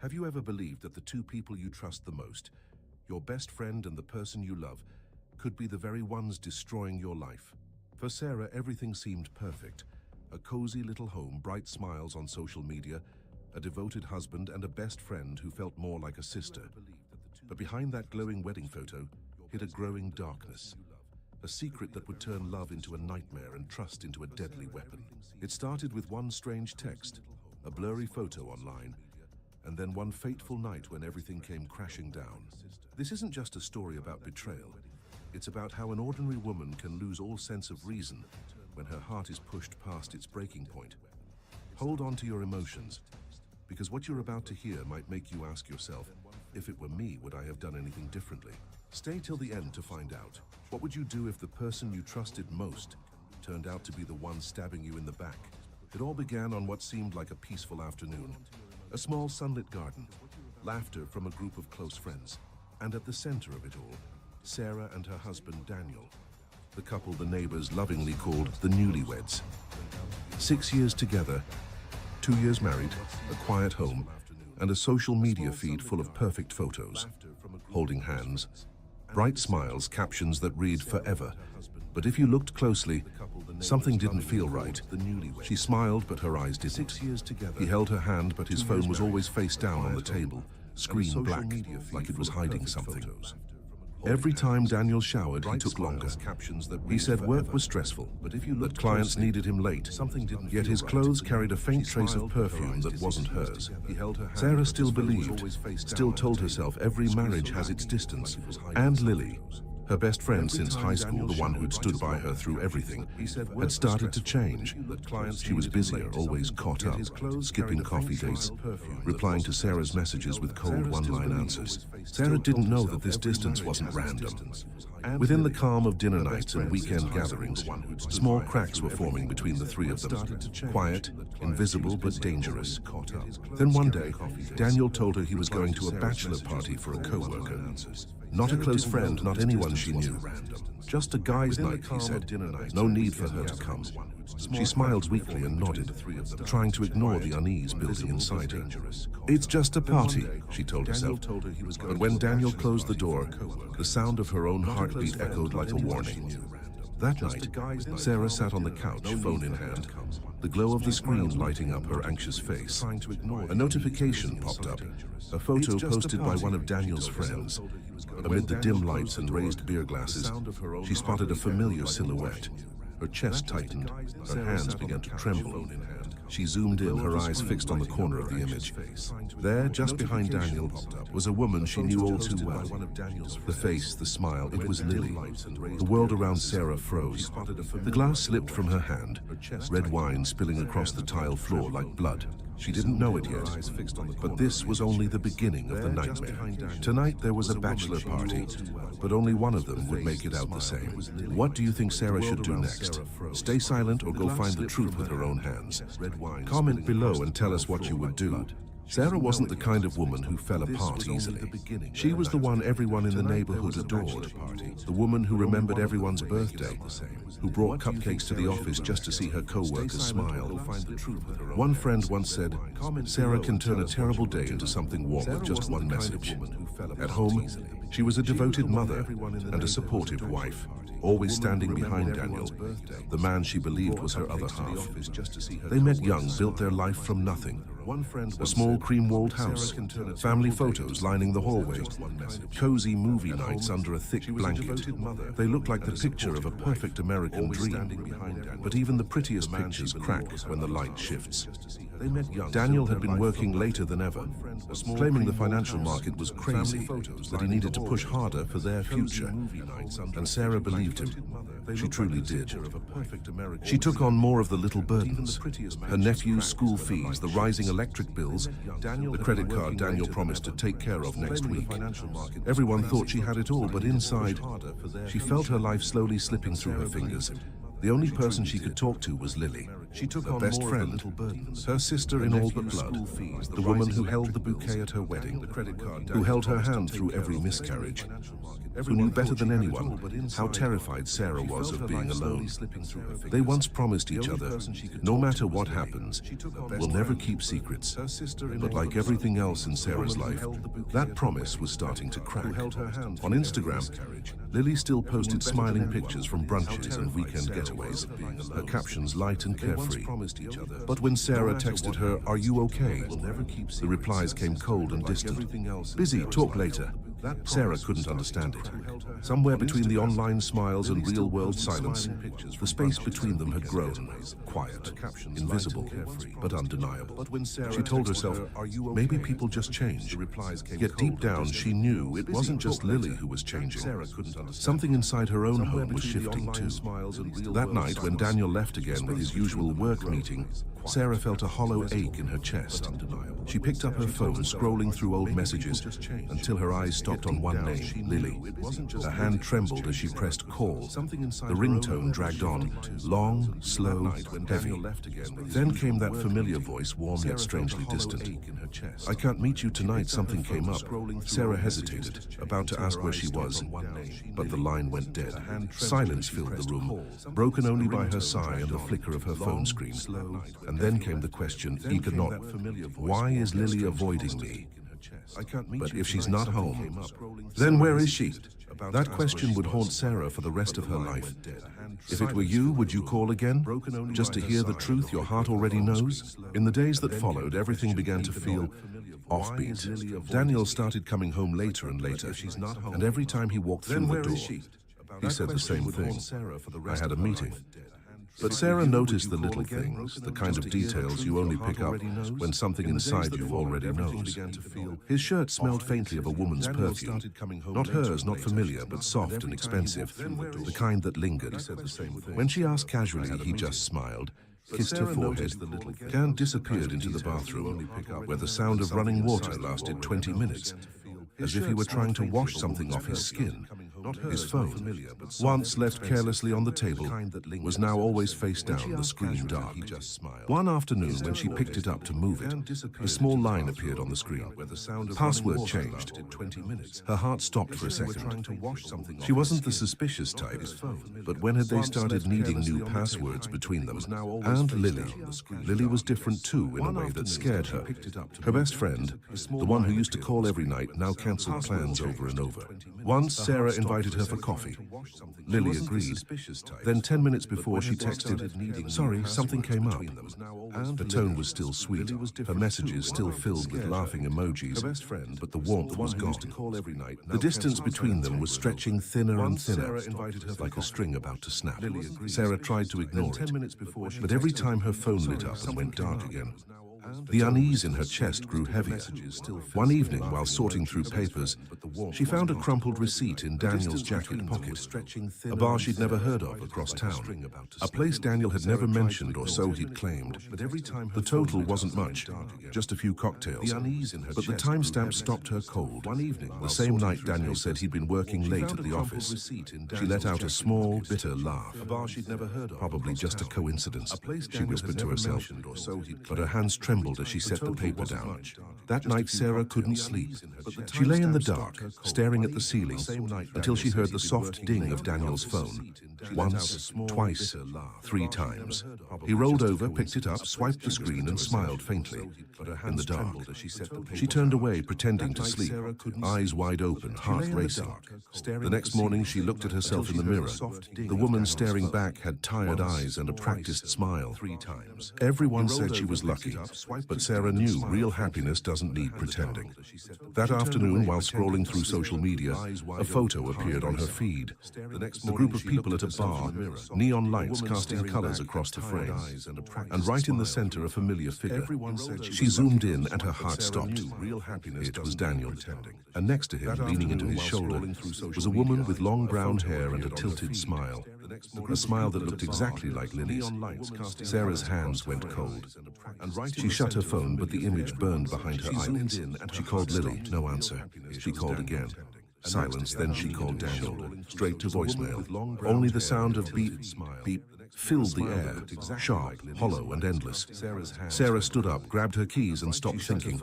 Have you ever believed that the two people you trust the most, your best friend and the person you love, could be the very ones destroying your life? For Sarah, everything seemed perfect. A cozy little home, bright smiles on social media, a devoted husband, and a best friend who felt more like a sister. But behind that glowing wedding photo hid a growing darkness. A secret that would turn love into a nightmare and trust into a deadly weapon. It started with one strange text, a blurry photo online, and then one fateful night when everything came crashing down. This isn't just a story about betrayal. It's about how an ordinary woman can lose all sense of reason when her heart is pushed past its breaking point. Hold on to your emotions, because what you're about to hear might make you ask yourself, if it were me, would I have done anything differently? Stay till the end to find out. What would you do if the person you trusted most turned out to be the one stabbing you in the back? It all began on what seemed like a peaceful afternoon. A small sunlit garden, laughter from a group of close friends, and at the center of it all, Sarah and her husband Daniel, the couple the neighbors lovingly called the newlyweds. 6 years together, 2 years married, a quiet home, and a social media feed full of perfect photos, holding hands, bright smiles, captions that read forever. But if you looked closely, something didn't feel right. She smiled, but her eyes didn't. 6 years together. He held her hand, but his phone was always face down on the table, screen black, like it was hiding something. Every time Daniel showered, he took longer. He said work was stressful, that clients needed him late, yet his clothes carried a faint trace of perfume that wasn't hers. Sarah still believed, still told herself every marriage has its distance. And Lily, her best friend since high school, the one who'd stood by her through everything, had started to change. She was busier, always caught up, skipping coffee dates, replying to Sarah's messages with cold one-line answers. Sarah didn't know that this distance wasn't random. Within the calm of dinner nights and weekend gatherings, small cracks were forming between the three of them. Quiet, invisible, but dangerous. Then one day, Daniel told her he was going to a bachelor party for a co-worker. Not a close friend, not anyone she knew. Just a guy's night, he said. No need for her to come. She smiled weakly and nodded, trying to ignore the unease building inside her. It's just a party, she told herself. But when Daniel closed the door, the sound of her own heartbeat echoed like a warning. That night, Sarah sat on the couch, phone in hand, the glow of the screen lighting up her anxious face. A notification popped up, a photo posted by one of Daniel's friends. Amid the dim lights and raised beer glasses, she spotted a familiar silhouette. Her chest tightened, her hands began to tremble. She zoomed in, her eyes fixed on the corner of the image. There, just behind Daniel, was a woman she knew all too well. The face, the smile, it was Lily. The world around Sarah froze. The glass slipped from her hand, red wine spilling across the tile floor like blood. She didn't know it yet, but this was only the beginning of the nightmare. Tonight there was a bachelor party, but only one of them would make it out the same. What do you think Sarah should do next? Stay silent or go find the truth with her own hands? Comment below and tell us what you would do. Sarah wasn't the kind of woman who fell apart easily. She was the one everyone in the neighborhood adored, the woman who remembered everyone's birthday, who brought cupcakes to the office just to see her co-workers smile. One friend once said, Sarah can turn a terrible day into something warm with just one message. At home, she was a devoted mother and a supportive wife, always standing behind Daniel, the man she believed was her other half. They met young, built their life from nothing. A small cream-walled house, family photos lining the hallway, cozy movie nights under a thick blanket. They looked like the picture of a perfect American dream. But even the prettiest pictures crack when the light shifts. Daniel had been working later than ever, claiming the financial market was crazy, that he needed to push harder for their future. And Sarah believed him. She truly did. She took on more of the little burdens. Her nephew's school fees, the rising electric bills, the credit card Daniel promised to take care of next week. Everyone thought she had it all, but inside, she felt her life slowly slipping through her fingers. The only person she could talk to was Lily, her best friend, her sister in all but blood, the woman who held the bouquet at her wedding, who held her hand through every miscarriage. who knew better than anyone how terrified Sarah was of being alone. They once promised each other, no matter what happens, we'll never keep secrets. But like everything else in Sarah's life, that promise was starting to crack. On Instagram, Lily still posted smiling pictures from brunches and weekend getaways, her captions light and carefree. But when Sarah texted her, "Are you okay?" the replies came cold and distant. "Busy, talk later." Sarah couldn't understand it. Somewhere between the online smiles and real-world silence, the space between them had grown, quiet, invisible, but undeniable. She told herself, maybe people just change. Yet deep down, she knew it wasn't just Lily who was changing. Something inside her own home was shifting too. That night, when Daniel left again with his usual work meeting, Sarah felt a hollow ache in her chest. She picked up her phone, scrolling through old messages, until her eyes stopped on one name, Lily. Her hand trembled as she pressed call. The ringtone dragged on, long, slow, heavy. Then came that familiar voice, warm yet strangely distant. "I can't meet you tonight, something came up." Sarah hesitated, about to ask where she was, but the line went dead. Silence filled the room, broken only by her sigh and the flicker of her phone screen. And then came the question, eager not, why is Lily avoiding me? But if she's not home, then where is she? That question would haunt Sarah for the rest of her life. If it were you, would you call again? Just to hear the truth your heart already knows? In the days that followed, everything began to feel offbeat. Daniel started coming home later and later, and every time he walked through the door, he said the same thing. "I had a meeting." But Sarah noticed the little things, the kind of details you only pick up when something inside you already knows. His shirt smelled faintly of a woman's perfume. Not hers, not familiar, but soft and expensive, the kind that lingered. When she asked casually, he just smiled, kissed her forehead, and disappeared into the bathroom, where the sound of running water lasted 20 minutes, as if he were trying to wash something off his skin. His phone, once left carelessly on the table, was now always face down, the screen dark. One afternoon, when she picked it up to move it, a small line appeared on the screen. Password changed. Her heart stopped for a second. She wasn't the suspicious type, but when had they started needing new passwords between them? And Lily. Lily was different too, in a way that scared her. Her best friend, the one who used to call every night, now cancelled plans over and over. Once, Sarah invited her for coffee. Lily agreed. Then 10 minutes before, she texted, "Sorry, something came up." The tone was still sweet, her messages still filled with laughing emojis, but the warmth was gone. The distance between them was stretching thinner and thinner, like a string about to snap. Sarah tried to ignore it, but every time her phone lit up and went dark again, the unease in her chest grew heavier. One evening, while sorting through papers, she found a crumpled receipt in Daniel's jacket pocket. A bar she'd never heard of across town. A place Daniel had never mentioned, or so he'd claimed. The total wasn't much, just a few cocktails. But the timestamp stopped her cold. The same night Daniel said he'd been working late at the office. She let out a small, bitter laugh. Probably just a coincidence, she whispered to herself, but her hands trembled as she set the paper down. That night, Sarah couldn't sleep. She lay in the dark, staring at the ceiling, until she heard the soft ding of Daniel's phone. Once, twice, 3 times. He rolled over, picked it up, swiped the screen, and smiled faintly. In the dark, she turned away, pretending to sleep, eyes wide open, heart racing. The next morning, she looked at herself in the mirror. The woman staring back had tired eyes and a practiced smile. Everyone said she was lucky, but Sarah knew real happiness doesn't need pretending. That afternoon, while scrolling through social media, a photo appeared on her feed. A group of people at a bar, neon lights casting colors across the frame, and right in the center, a familiar figure. She zoomed in and her heart stopped. It was Daniel, and next to him, leaning into his shoulder, was a woman with long brown hair and a tilted smile. A smile that looked exactly like Lily's. Sarah's hands went cold. She shut her phone, but the image burned behind her eyelids. She called Lily, no answer. She called again. Silence, then she called Daniel, straight to voicemail. Only the sound of beep, beep, filled the air, sharp, hollow, and endless. Sarah stood up, grabbed her keys, and stopped thinking.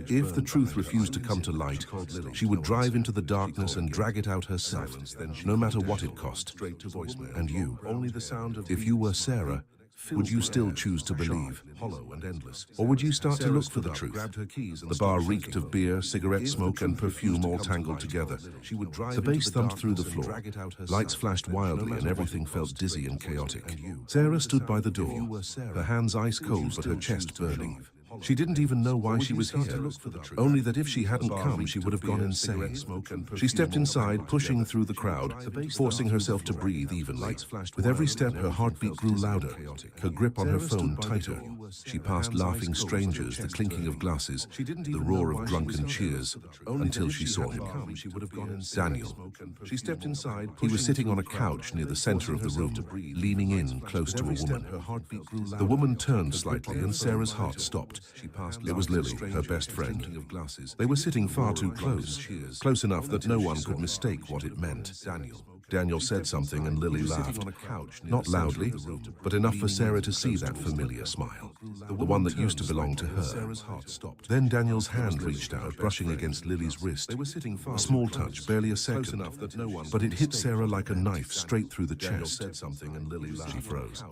If the truth refused to come to light, she would drive into the darkness and drag it out herself, no matter what it cost. And you, if you were Sarah, would you still choose to believe? Or would you start to look for the truth? The bar reeked of beer, cigarette smoke, and perfume all tangled together. The bass thumped through the floor. Lights flashed wildly and everything felt dizzy and chaotic. Sarah stood by the door, her hands ice cold but her chest burning. She didn't even know why she was here, only that if she hadn't come, she would have gone insane. She stepped inside, pushing through the crowd, forcing herself to breathe evenly. With every step, her heartbeat grew louder, her grip on her phone tighter. She passed laughing strangers, the clinking of glasses, the roar of drunken cheers, until she saw him. Daniel. She stepped inside. He was sitting on a couch near the center of the room, leaning in close to a woman. The woman turned slightly, and Sarah's heart stopped. It was Lily, her best friend. They were sitting far too close enough that no one could mistake what it meant. Daniel said something and Lily laughed. Not loudly, but enough for Sarah to see that familiar smile, the one that used to belong to her. Then Daniel's hand reached out, brushing against Lily's wrist. A small touch, barely a second, but it hit Sarah like a knife straight through the chest. She froze.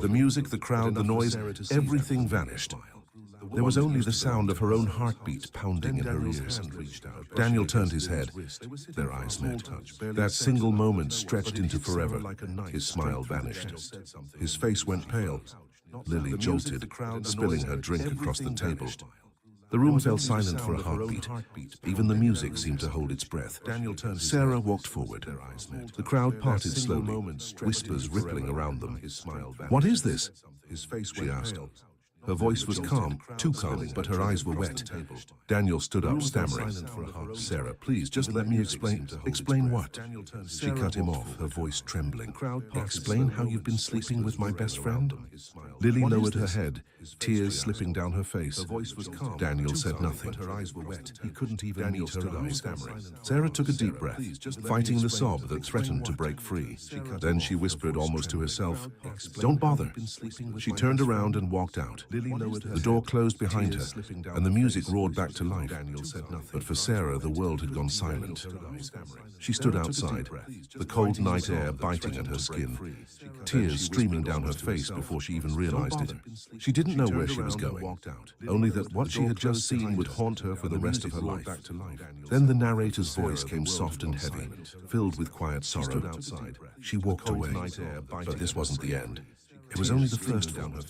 The music, the crowd, the noise, everything vanished. There was only the sound of her own heartbeat pounding in her ears. Daniel turned his head. Their eyes met. That single moment stretched into forever. His smile vanished. His face went pale. Lily jolted, spilling her drink across the table. The room fell silent for a heartbeat. Even the music seemed to hold its breath. Sarah walked forward. The crowd parted slowly, whispers rippling around them. "What is this?" she asked. Her voice was calm, too calm, but her eyes were wet. Daniel stood up, stammering. "Sarah, please, just let me explain." "Explain what?" She cut him off, her voice trembling. "Explain how you've been sleeping with my best friend?" Lily lowered her head, tears slipping down her face. Daniel said nothing. He couldn't even meet her eyes. Sarah took a deep breath, fighting the sob that threatened to break free. Then she whispered almost to herself, "Don't bother." She turned around and walked out. The door closed behind her, and the music roared back to life. But for Sarah, the world had gone silent. She stood outside, the cold night air biting at her skin, tears streaming down her face before she even realized it. She didn't know where she was going, only that what she had just seen would haunt her for the rest of her life. Then the narrator's voice came soft and heavy, filled with quiet sorrow. She walked away, but this wasn't the end. It was only the first one.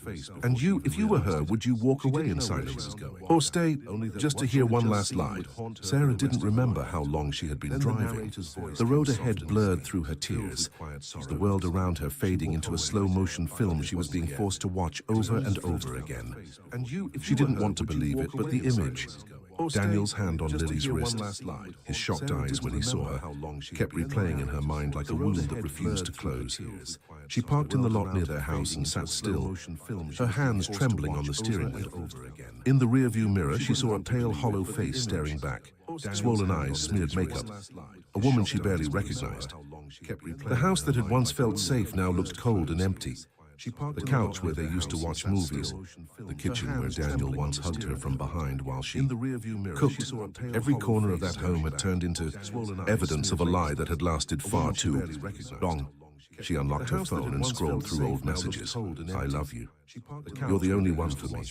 "And you, if you were her, would you walk away in silence? Or stay, just to hear one last lie?" Sarah didn't remember how long she had been driving. The road ahead blurred through her tears, the world around her fading into a slow-motion film she was being forced to watch over and over again. She didn't want to believe it, but the image, Daniel's hand on Lily's wrist, his shocked eyes when he saw her, kept replaying in her mind like a wound that refused to close. She parked in the lot near their house and sat still, her hands trembling on the steering wheel. In the rearview mirror, she saw a pale, hollow face staring back, swollen eyes, smeared makeup, a woman she barely recognized. The house that had once felt safe now looked cold and empty. The couch where they used to watch movies, the kitchen where Daniel once hugged her from behind while she cooked. Every corner of that home had turned into evidence of a lie that had lasted far too long. She unlocked her phone and scrolled through old messages. "I love you. You're the only one for me."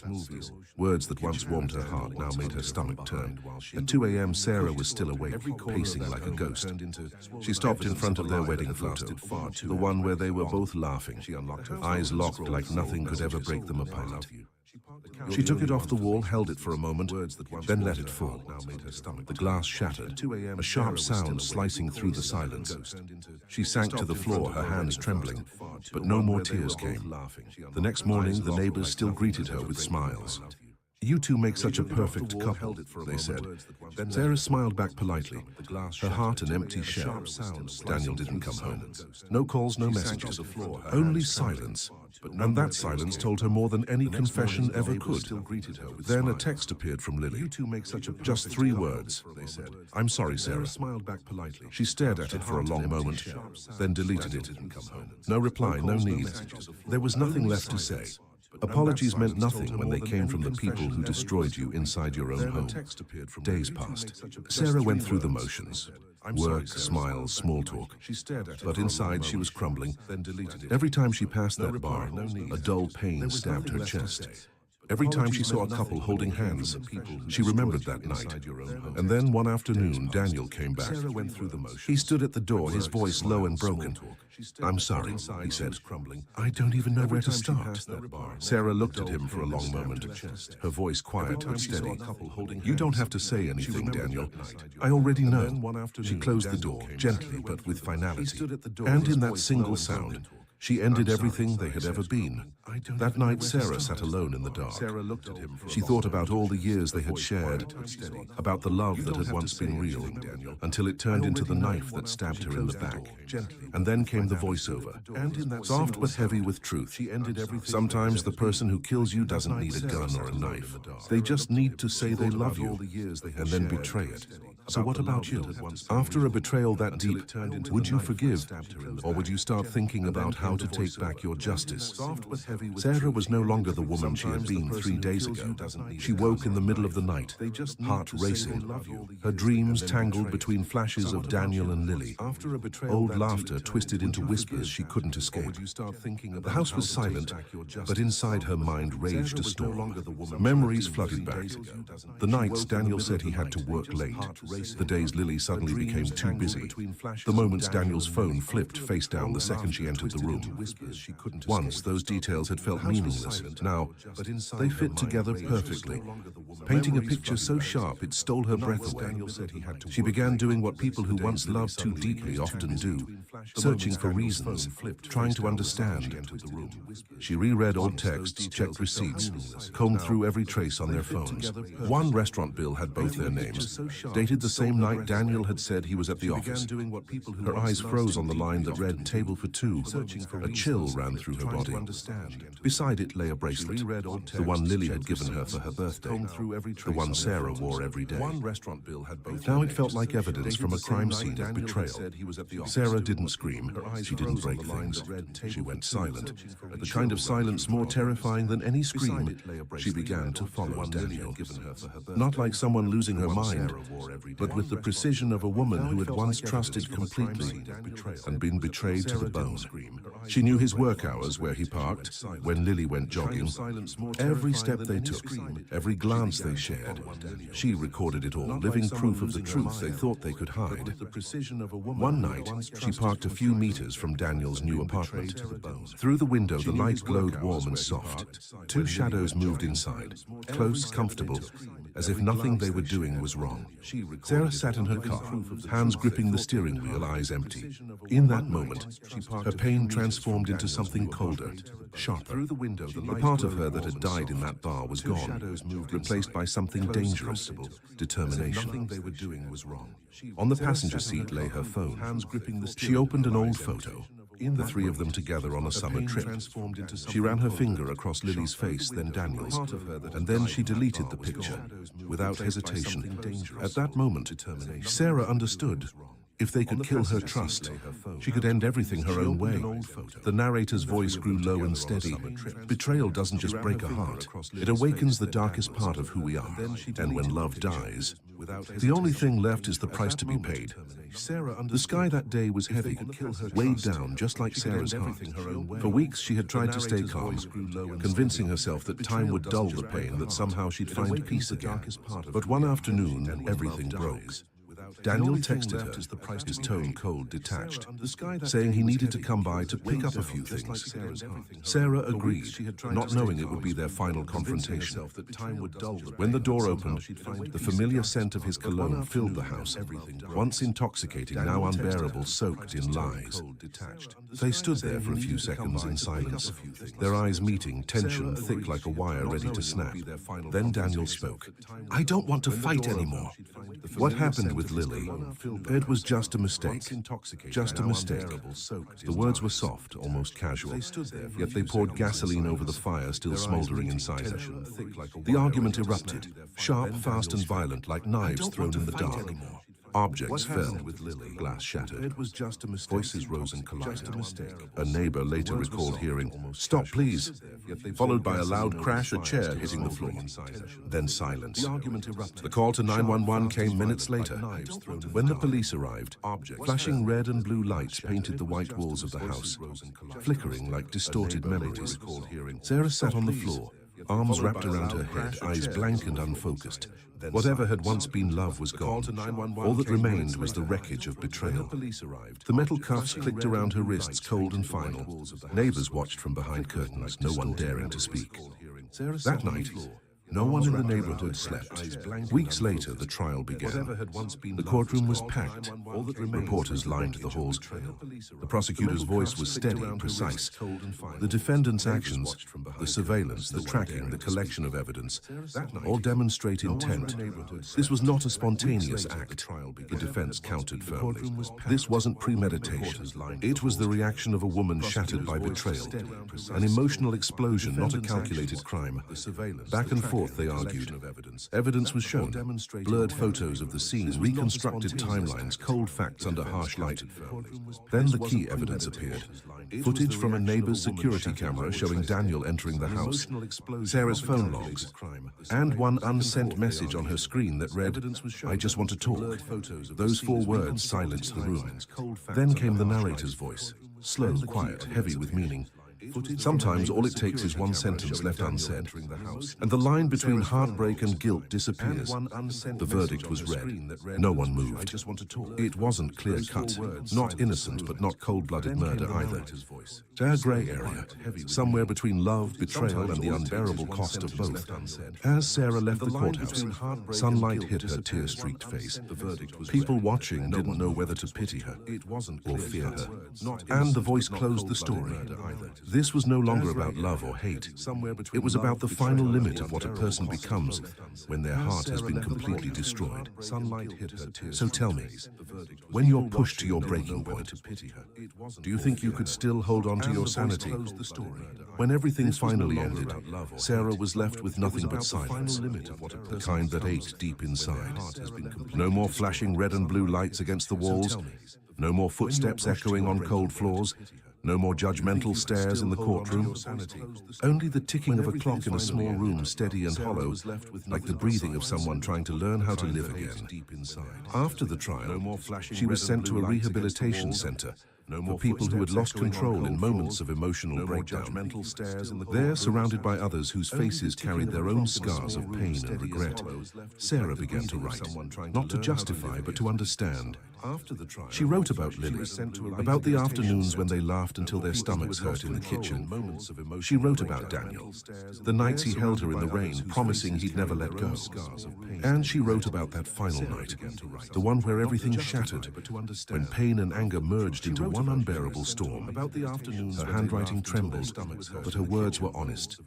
Words that once warmed her heart now made her stomach turn. At 2 a.m., Sarah was still awake, pacing like a ghost. She stopped in front of their wedding photo, the one where they were both laughing, eyes locked like nothing could ever break them apart. She took it off the wall, held it for a moment, then let it fall. The glass shattered, a sharp sound slicing through the silence. She sank to the floor, her hands trembling, but no more tears came. The next morning, the neighbors still greeted her with smiles. You two make such a perfect couple, they said. Sarah smiled back politely, her heart an empty shell. Daniel didn't come home. No calls, no messages, only silence. And that silence told her more than any confession ever could. Then a text appeared from Lily. Just 3 words, they said. I'm sorry, Sarah. She stared at it for a long moment, then deleted it. No reply, no need. There was nothing left to say. Apologies meant nothing when they came from the people who destroyed you inside your own home. Days passed. Sarah went through the motions. Work, smiles, small talk. But inside she was crumbling. Every time she passed that bar, a dull pain stabbed her chest. Every time she saw a couple holding hands, she remembered that night. And then one afternoon, Daniel came back. He stood at the door, his voice low and broken. I'm sorry, he said. I don't even know where to start. Sarah looked at him for a long moment, her voice quiet but steady. You don't have to say anything, Daniel. I already know. She closed the door, gently but with finality. And in that single sound, she ended everything they had ever been. That night, Sarah sat alone in the dark. She thought about all the years they had shared, about the love that had once been real, until it turned into the knife that stabbed her in the back. And then came the voiceover, soft but heavy with truth. Sometimes the person who kills you doesn't need a gun or a knife. They just need to say they love you, and then betray it. So what about you? After a betrayal that deep, would you forgive, or would you start thinking about how to take back your justice? Sarah was no longer the woman she had been 3 days ago. She woke in the middle of the night, heart racing, her dreams tangled between flashes of Daniel and Lily. Old laughter twisted into whispers she couldn't escape. The house was silent, but inside her mind raged a storm. Memories flooded back. The nights Daniel said he had to work late. The days Lily suddenly became too busy. The moments Daniel's phone flipped face down the second she entered the room. Once those details had felt meaningless. Now, they fit together perfectly, painting a picture so sharp it stole her breath away. She began doing what people who once loved too deeply often do, searching for reasons, trying to understand. She reread old texts, checked receipts, combed through every trace on their phones. One restaurant bill had both their names, dated the same night Daniel had said he was at the office. Her eyes froze on the line that read table for 2. A chill ran through her body. Beside it lay a bracelet, the one Lily had given her for her birthday, the one Sarah wore every day. Now it felt like evidence from a crime scene of betrayal. Sarah didn't scream, she didn't break things, she went silent. The kind of silence more terrifying than any scream. She began to follow Daniel. Not like someone losing her mind, but with the precision of a woman who had once trusted completely and been betrayed to the bone. She knew his work hours, where he parked, when Lily went jogging, every step they took, every glance they shared. She recorded it all, living proof of the truth they thought they could hide. One night, she parked a few meters from Daniel's new apartment. Through the window, the light glowed warm and soft. 2 shadows moved inside, close, comfortable, as if nothing they were doing was wrong. Sarah sat in her car, hands gripping the steering wheel, eyes empty. In that moment, her pain transformed into something colder, sharper. The part of her that had died in that bar was gone, replaced by something dangerous, determination. On the passenger seat lay her phone. She opened an old photo, the 3 of them together on a summer trip. She ran her finger across Lily's face, then Daniel's, and then she deleted the picture, without hesitation. At that moment, Sarah understood. If they could kill her trust, she could end everything her own way. The narrator's voice grew low and steady. Betrayal doesn't just break a heart. It awakens the darkest part of who we are. And when love dies, the only thing left is the price to be paid. The sky that day was heavy, weighed down just like Sarah's heart. For weeks she had tried to stay calm, convincing herself that time would dull the pain, that somehow she'd find peace again. But one afternoon, everything broke. Daniel texted her, his tone cold, detached, saying he needed to come by to pick up a few things. Sarah agreed, not knowing it would be their final confrontation. When the door opened, the familiar scent of his cologne filled the house, once intoxicating, now unbearable, soaked in lies. They stood there for a few seconds in silence, their eyes meeting, tension thick like a wire ready to snap. Then Daniel spoke. "I don't want to fight anymore." What happened with Lily? It was just a mistake. Just a mistake. The words were soft, almost casual, yet they poured gasoline over the fire still smoldering inside her. The argument erupted, sharp, fast and violent, like knives thrown in the dark. Objects fell, glass shattered. Voices rose and collided. A neighbor later recalled hearing, "Stop, please," followed by a loud crash, a chair hitting the floor. Then silence. The call to 911 came minutes later. When the police arrived, flashing red and blue lights painted the white walls of the house, flickering like distorted melodies. Sarah sat on the floor, arms wrapped around her head, eyes blank and unfocused. Whatever had once been love was gone. All that remained was the wreckage of betrayal. The metal cuffs clicked around her wrists, cold and final. Neighbors watched from behind curtains, no one daring to speak. That night, no one in the neighborhood slept. Weeks later, the trial began. The courtroom was packed. Reporters lined the halls. The prosecutor's voice was steady, precise. The defendant's actions, the surveillance, the tracking, the collection of evidence, all demonstrate intent. This was not a spontaneous act. The defense countered firmly. This wasn't premeditation. It was the reaction of a woman shattered by betrayal. An emotional explosion, not a calculated crime. Back and forth, they argued. Evidence was shown. Blurred photos of the scene, reconstructed timelines, cold facts under harsh light. Then the key evidence appeared. Footage from a neighbor's security camera showing Daniel entering the house, Sarah's phone logs, and one unsent message on her screen that read, "I just want to talk." Those 4 words silenced the room. Then came the narrator's voice, slow, quiet, heavy with meaning. Sometimes all it takes is one sentence left unsaid, and the line between heartbreak and guilt disappears. The verdict was read. No one moved. It wasn't clear-cut, not innocent, but not cold-blooded murder either. A gray area, somewhere between love, betrayal, and the unbearable cost of both. As Sarah left the courthouse, sunlight hit her tear-streaked face. People watching didn't know whether to pity her or fear her. And the voice closed the story. This was no longer about love or hate. It was about the final limit of what a person becomes when their heart has been completely destroyed. So tell me, when you're pushed to your breaking point, do you think you could still hold on to your sanity? When everything finally ended, Sarah was left with nothing but silence, the kind that ate deep inside. No more flashing red and blue lights against the walls, no more footsteps echoing on cold floors, no more judgmental stares in the courtroom. Only the ticking of a clock in a small room, steady and hollow, like the breathing of someone trying to learn how to live again. After the trial, she was sent to a rehabilitation center for people who had lost control in moments of emotional breakdown. There, surrounded by others whose faces carried their own scars of pain and regret, Sarah began to write, not to justify, but to understand. She wrote about Lily, about the afternoons when they laughed until their stomachs hurt in the kitchen. She wrote about Daniel, the nights he held her in the rain, promising he'd never let go. And she wrote about that final night, the one where everything shattered, when pain and anger merged into one unbearable storm. Her handwriting trembled, but her words were honest.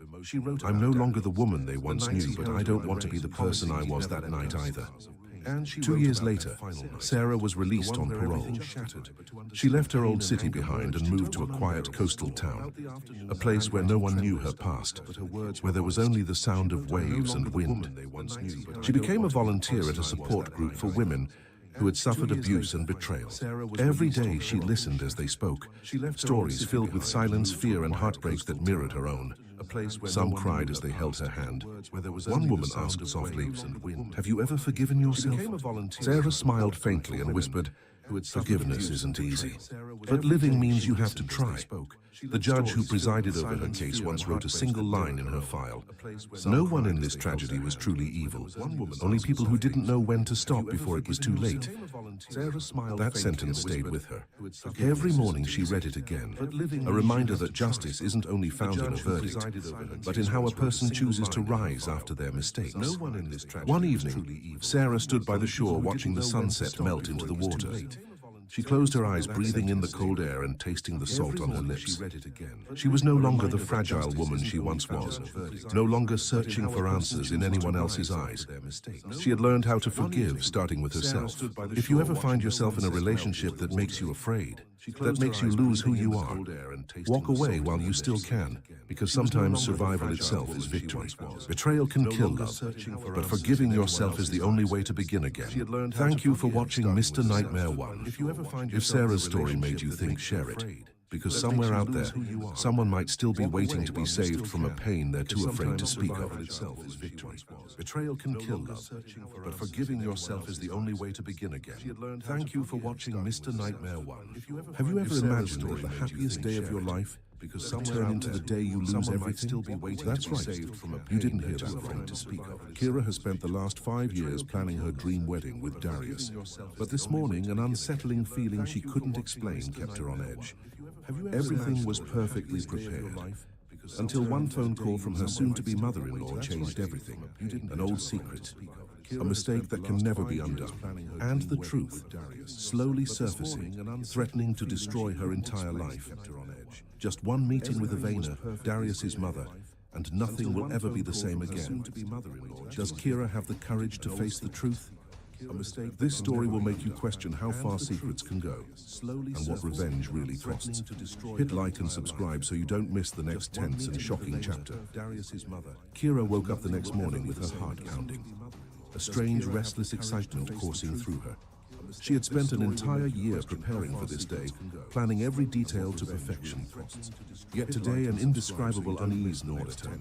"I'm no longer the woman they once knew, but I don't want to be the person I was that night either." 2 years later, Sarah was released on parole. She left her old city behind and moved to a quiet coastal town, a place where no one knew her past, where there was only the sound of waves and wind. She became a volunteer at a support group for women who had suffered abuse and betrayal. Every day she listened as they spoke, stories filled with silence, fear, and heartbreak that mirrored her own. Some cried as they held her hand. One woman asked softly, "Have you ever forgiven yourself?" Sarah smiled faintly and whispered, Forgiveness isn't easy, but living means you have to try. The judge who presided over her case once wrote a single line in her file. No one in this tragedy was truly evil, only people who didn't know when to stop before it was too late. That sentence stayed with her. Every morning she read it again, a reminder that justice isn't only found in a verdict, but in how a person chooses to rise after their mistakes. One evening, Sarah stood by the shore watching the sunset melt into the water. She closed her eyes, breathing in the cold air and tasting the salt on her lips. She was no longer the fragile woman she once was, no longer searching for answers in anyone else's eyes. She had learned how to forgive, starting with herself. If you ever find yourself in a relationship that makes you afraid, that makes you lose who you are, walk away while you still can, because sometimes survival itself is victory. Betrayal can kill love, but forgiving yourself is the only way to begin again. Thank you for watching Mr. Nightmare 1. If Sarah's story made you think, share it. Because somewhere out there, someone might still be waiting to be saved from a pain they're too afraid to speak of. Betrayal can kill love, but forgiving yourself is the only way to begin again. Thank you for watching Mr. Nightmare 1. Have you ever imagined that the happiest day of your life could turn into the day you lose everything? That's right. You didn't hear that. Kira has spent the last 5 years planning her dream wedding with Darius. But this morning, an unsettling feeling she couldn't explain kept her on edge. Everything was perfectly prepared, until one phone call from her soon-to-be mother-in-law changed everything. An old secret, a mistake that can never be undone, and the truth, slowly surfacing, threatening to destroy her entire life. Just one meeting with Ivana, Darius's mother, and nothing will ever be the same again. Does Kira have the courage to face the truth? This story will make you question how far secrets can go, and what revenge really costs. Hit like and subscribe so you don't miss the next tense and shocking chapter. Kira woke up the next morning with her heart pounding, a strange, restless excitement coursing through her. She had spent an entire year preparing for this day, planning every detail to perfection. Yet today an indescribable unease gnawed at her.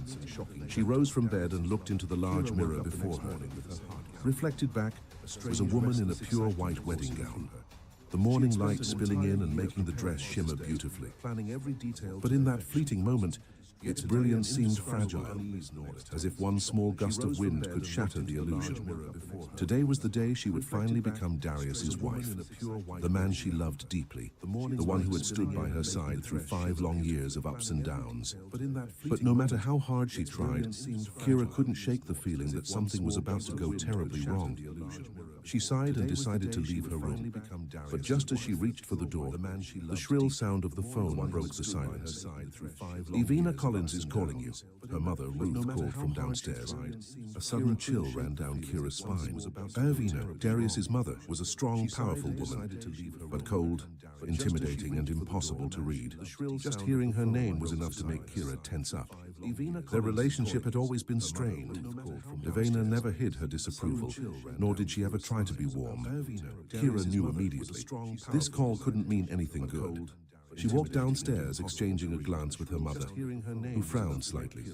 She rose from bed and looked into the large mirror before her. Reflected back was a woman in a pure white wedding gown, the morning light spilling in and making the dress shimmer beautifully. But in that fleeting moment, its brilliance seemed fragile, as if one small gust of wind could shatter the illusion. Today was the day she would finally become Darius's wife, the man she loved deeply, the one who had stood by her side through 5 long years of ups and downs. But no matter how hard she tried, Kira couldn't shake the feeling that something was about to go terribly wrong. She sighed and decided to leave her room, but just as she reached for the door, the shrill sound of the phone broke the silence. "Ivana Collins is calling you," her mother, Ruth, called from downstairs. A sudden chill ran down Kira's spine. Ivana, Darius's mother, was a strong, powerful woman, but cold, intimidating, and impossible to read. Just hearing her name was enough to make Kira tense up. Their relationship had always been strained. Ivana never hid her disapproval, nor did she ever try to be warm. Kira knew immediately. This call couldn't mean anything good. She walked downstairs, exchanging a glance with her mother, who frowned slightly.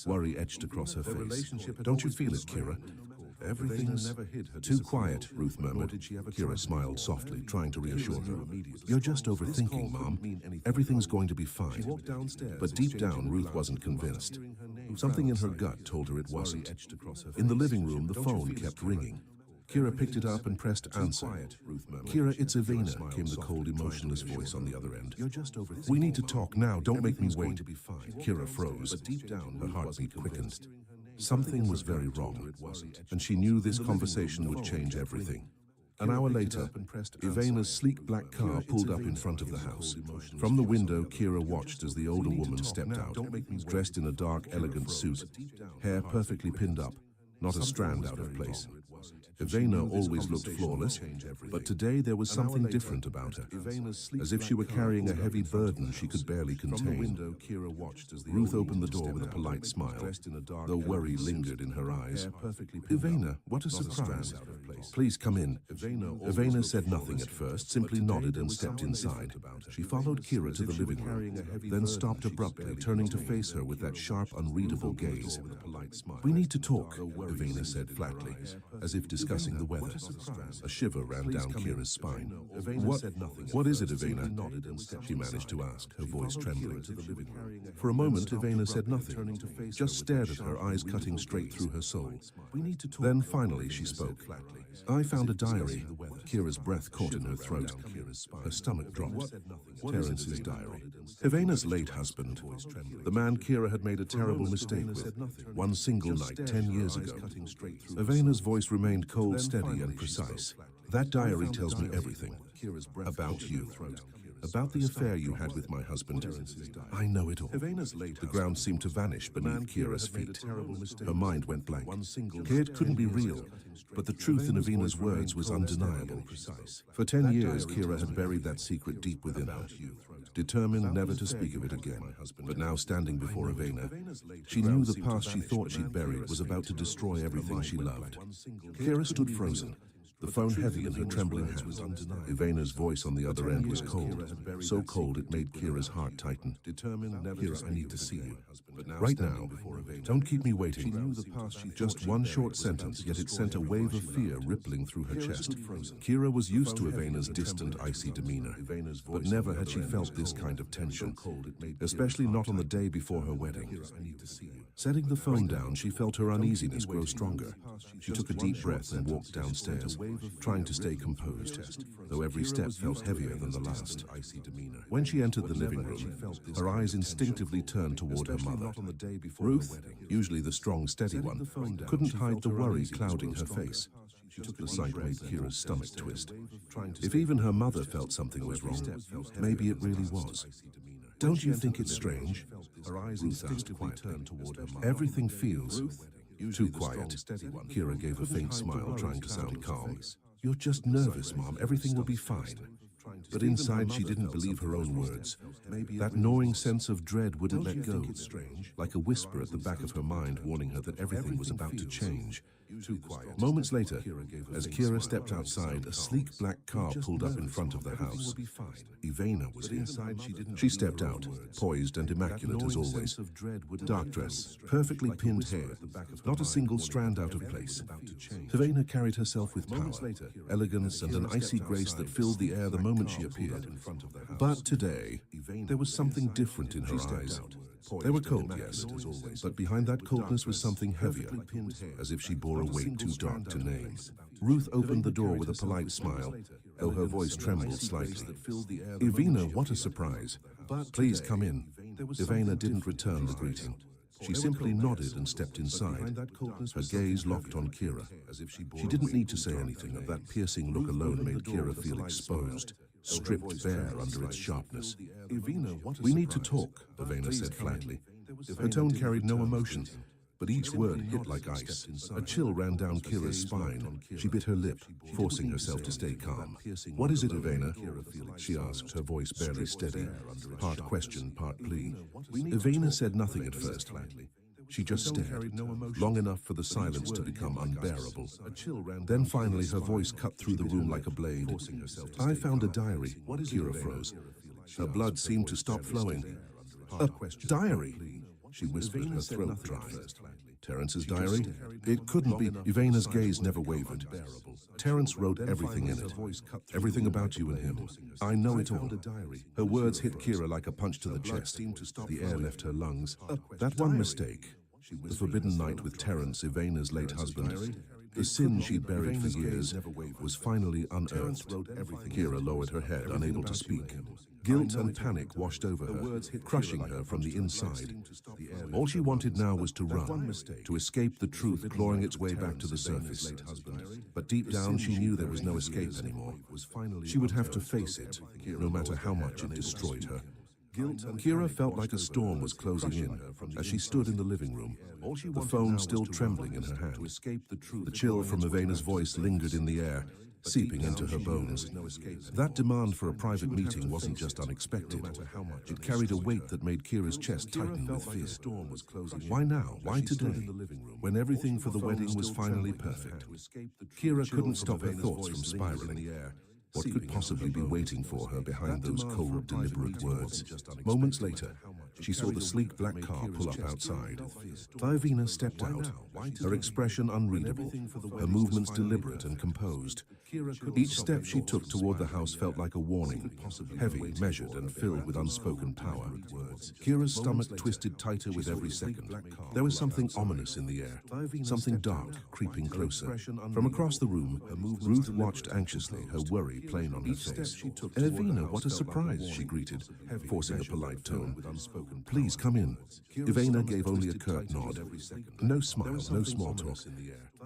Worry etched across her face. "Don't you feel it, Kira?" "Everything's too quiet," Ruth murmured. Kira smiled softly, trying to reassure her. "You're just overthinking, Mom. Everything's going to be fine." But deep down, Ruth wasn't convinced. Something in her gut told her it wasn't. In the living room, the phone kept ringing. Kira picked it up and pressed answer. "Kira, it's Ivana," came the cold, emotionless voice on the other end. "We need to talk now. Don't make me wait." Kira froze. Her heartbeat quickened. Something was very wrong, and she knew this conversation would change everything. An hour later, Ivana's sleek black car pulled up in front of the house. From the window, Kira watched as the older woman stepped out, dressed in a dark, elegant suit, hair perfectly pinned up, not a strand out of place. Ivana always looked flawless, but today there was something different about her, as if she were carrying a heavy burden she could barely contain. Ruth opened the door with a polite smile, though worry lingered in her eyes. "Ivana, what a surprise. Please come in." Ivana said nothing at first, simply nodded and stepped inside. She followed Kira to the living room, then stopped abruptly, turning to face her with that sharp, unreadable gaze. "We need to talk," Ivana said flatly, as if discussing the weather. A shiver ran down Kira's spine. What is it, Ivana? She managed to ask, her voice trembling. For a moment, Ivana said nothing, just stared at her, eyes cutting straight through her soul. Then finally she spoke. I found a diary. Kira's breath caught in her throat. Her stomach dropped. Terence's diary. Ivana's late husband. The man Kira had made a terrible mistake with. One single night 10 years ago. Ivana's voice remained cold, steady, and precise. That diary tells me everything. About you. About the affair you had with my husband. I know it all. The ground seemed to vanish beneath Kira's feet. Her mind went blank. It couldn't be real, but the truth in Ivana's words was undeniable. For 10 years, Kira had buried that secret deep within her, determined never to speak of it again. But now, standing before Ivana, she knew the past she thought she'd buried was about to destroy everything she loved. Kira stood frozen, the phone heavy in her trembling hands. Ivana's voice on the other end was cold, so cold it made Kira's heart tighten. Kira, I need to see you. Right now. Don't keep me waiting. Just one short sentence, yet it sent a wave of fear rippling through her chest. Kira was used to Ivana's distant, icy demeanor, but never had she felt this kind of tension, especially not on the day before her wedding. Setting the phone down, she felt her uneasiness grow stronger. She took a deep breath and walked downstairs, trying to stay composed, though every step felt heavier than the last. When she entered the living room, her eyes instinctively turned toward her mother. Ruth, usually the strong, steady one, couldn't hide the worry clouding her face. The sight made Kira's stomach twist. If even her mother felt something was wrong, maybe it really was. Don't you think it's strange? Ruth asked quietly. Everything feels too quiet. Kira gave a faint smile, trying to sound calm. You're just nervous, Mom. Everything will be fine. But inside, she didn't believe her own words. That gnawing sense of dread wouldn't let go, like a whisper at the back of her mind warning her that everything was about to change. Moments later, as Kira stepped outside, a sleek black car pulled up in front of the house. Ivana was here. She stepped out, poised and immaculate as always. Dark dress, perfectly pinned hair, not a single strand out of place. Ivana carried herself with power, elegance, and an icy grace that filled the air the moment she appeared. But today, there was something different in her eyes. They were cold, yes, but behind that coldness was something heavier, as if she bore a weight too dark to name. Ruth opened the door with a polite smile, though her voice trembled slightly. Ivana, what a surprise. Please come in. Ivana didn't return the greeting. She simply nodded and stepped inside, her gaze locked on Kira. She didn't need to say anything, and that piercing look alone made Kira feel exposed, stripped bare under its sharpness. We need to talk, Ivana said flatly. Her tone carried no emotion, but each word hit like ice. A chill ran down Kira's spine. She bit her lip, forcing herself to stay calm. What is it, Ivana? She asked, her voice barely steady, part question, part plea. Ivana said nothing at first. She just stared, long enough for the silence to become unbearable. Then finally her voice cut through the room like a blade. I found a diary. Kira froze. Her blood seemed to stop flowing. A diary? She whispered, her throat dry. Terence's diary? It couldn't be. Ivana's gaze never wavered. Terence wrote everything in it. Everything about you and him. I know it all. Her words hit Kira like a punch to the chest. The air left her lungs. That one mistake, the forbidden night with Terence, Ivana's late husband, the sin she'd buried for years, was finally unearthed. Kira lowered her head, unable to speak. Guilt and panic washed over her, crushing her from the inside. All she wanted now was to run, to escape the truth clawing its way back to the surface. But deep down, she knew there was no escape anymore. She would have to face it, no matter how much it destroyed her. Kira felt like a storm was closing in as she stood in the living room, the phone still trembling in her hand. The chill from Ivana's voice lingered in the air, seeping into her bones. That demand for a private meeting wasn't just unexpected. It carried a weight that made Kira's chest tighten with fear. Why now? Why today? When everything for the wedding was finally perfect. Kira couldn't stop her thoughts from spiraling. What could possibly be waiting for her behind those cold, deliberate words? Moments later, She saw the sleek black car pull up outside. Ivina stepped out, her expression unreadable, her movements deliberate and composed. Each step she took toward the house felt like a warning, heavy, measured, and filled with unspoken power. Kira's stomach twisted tighter with every second. There was something ominous in the air, something dark creeping closer. From across the room, Ruth watched anxiously, her worry plain on her face. "Evina, what a surprise," she greeted, forcing a polite tone. "Please come in." Ivana gave only a curt nod. No smile, no small talk.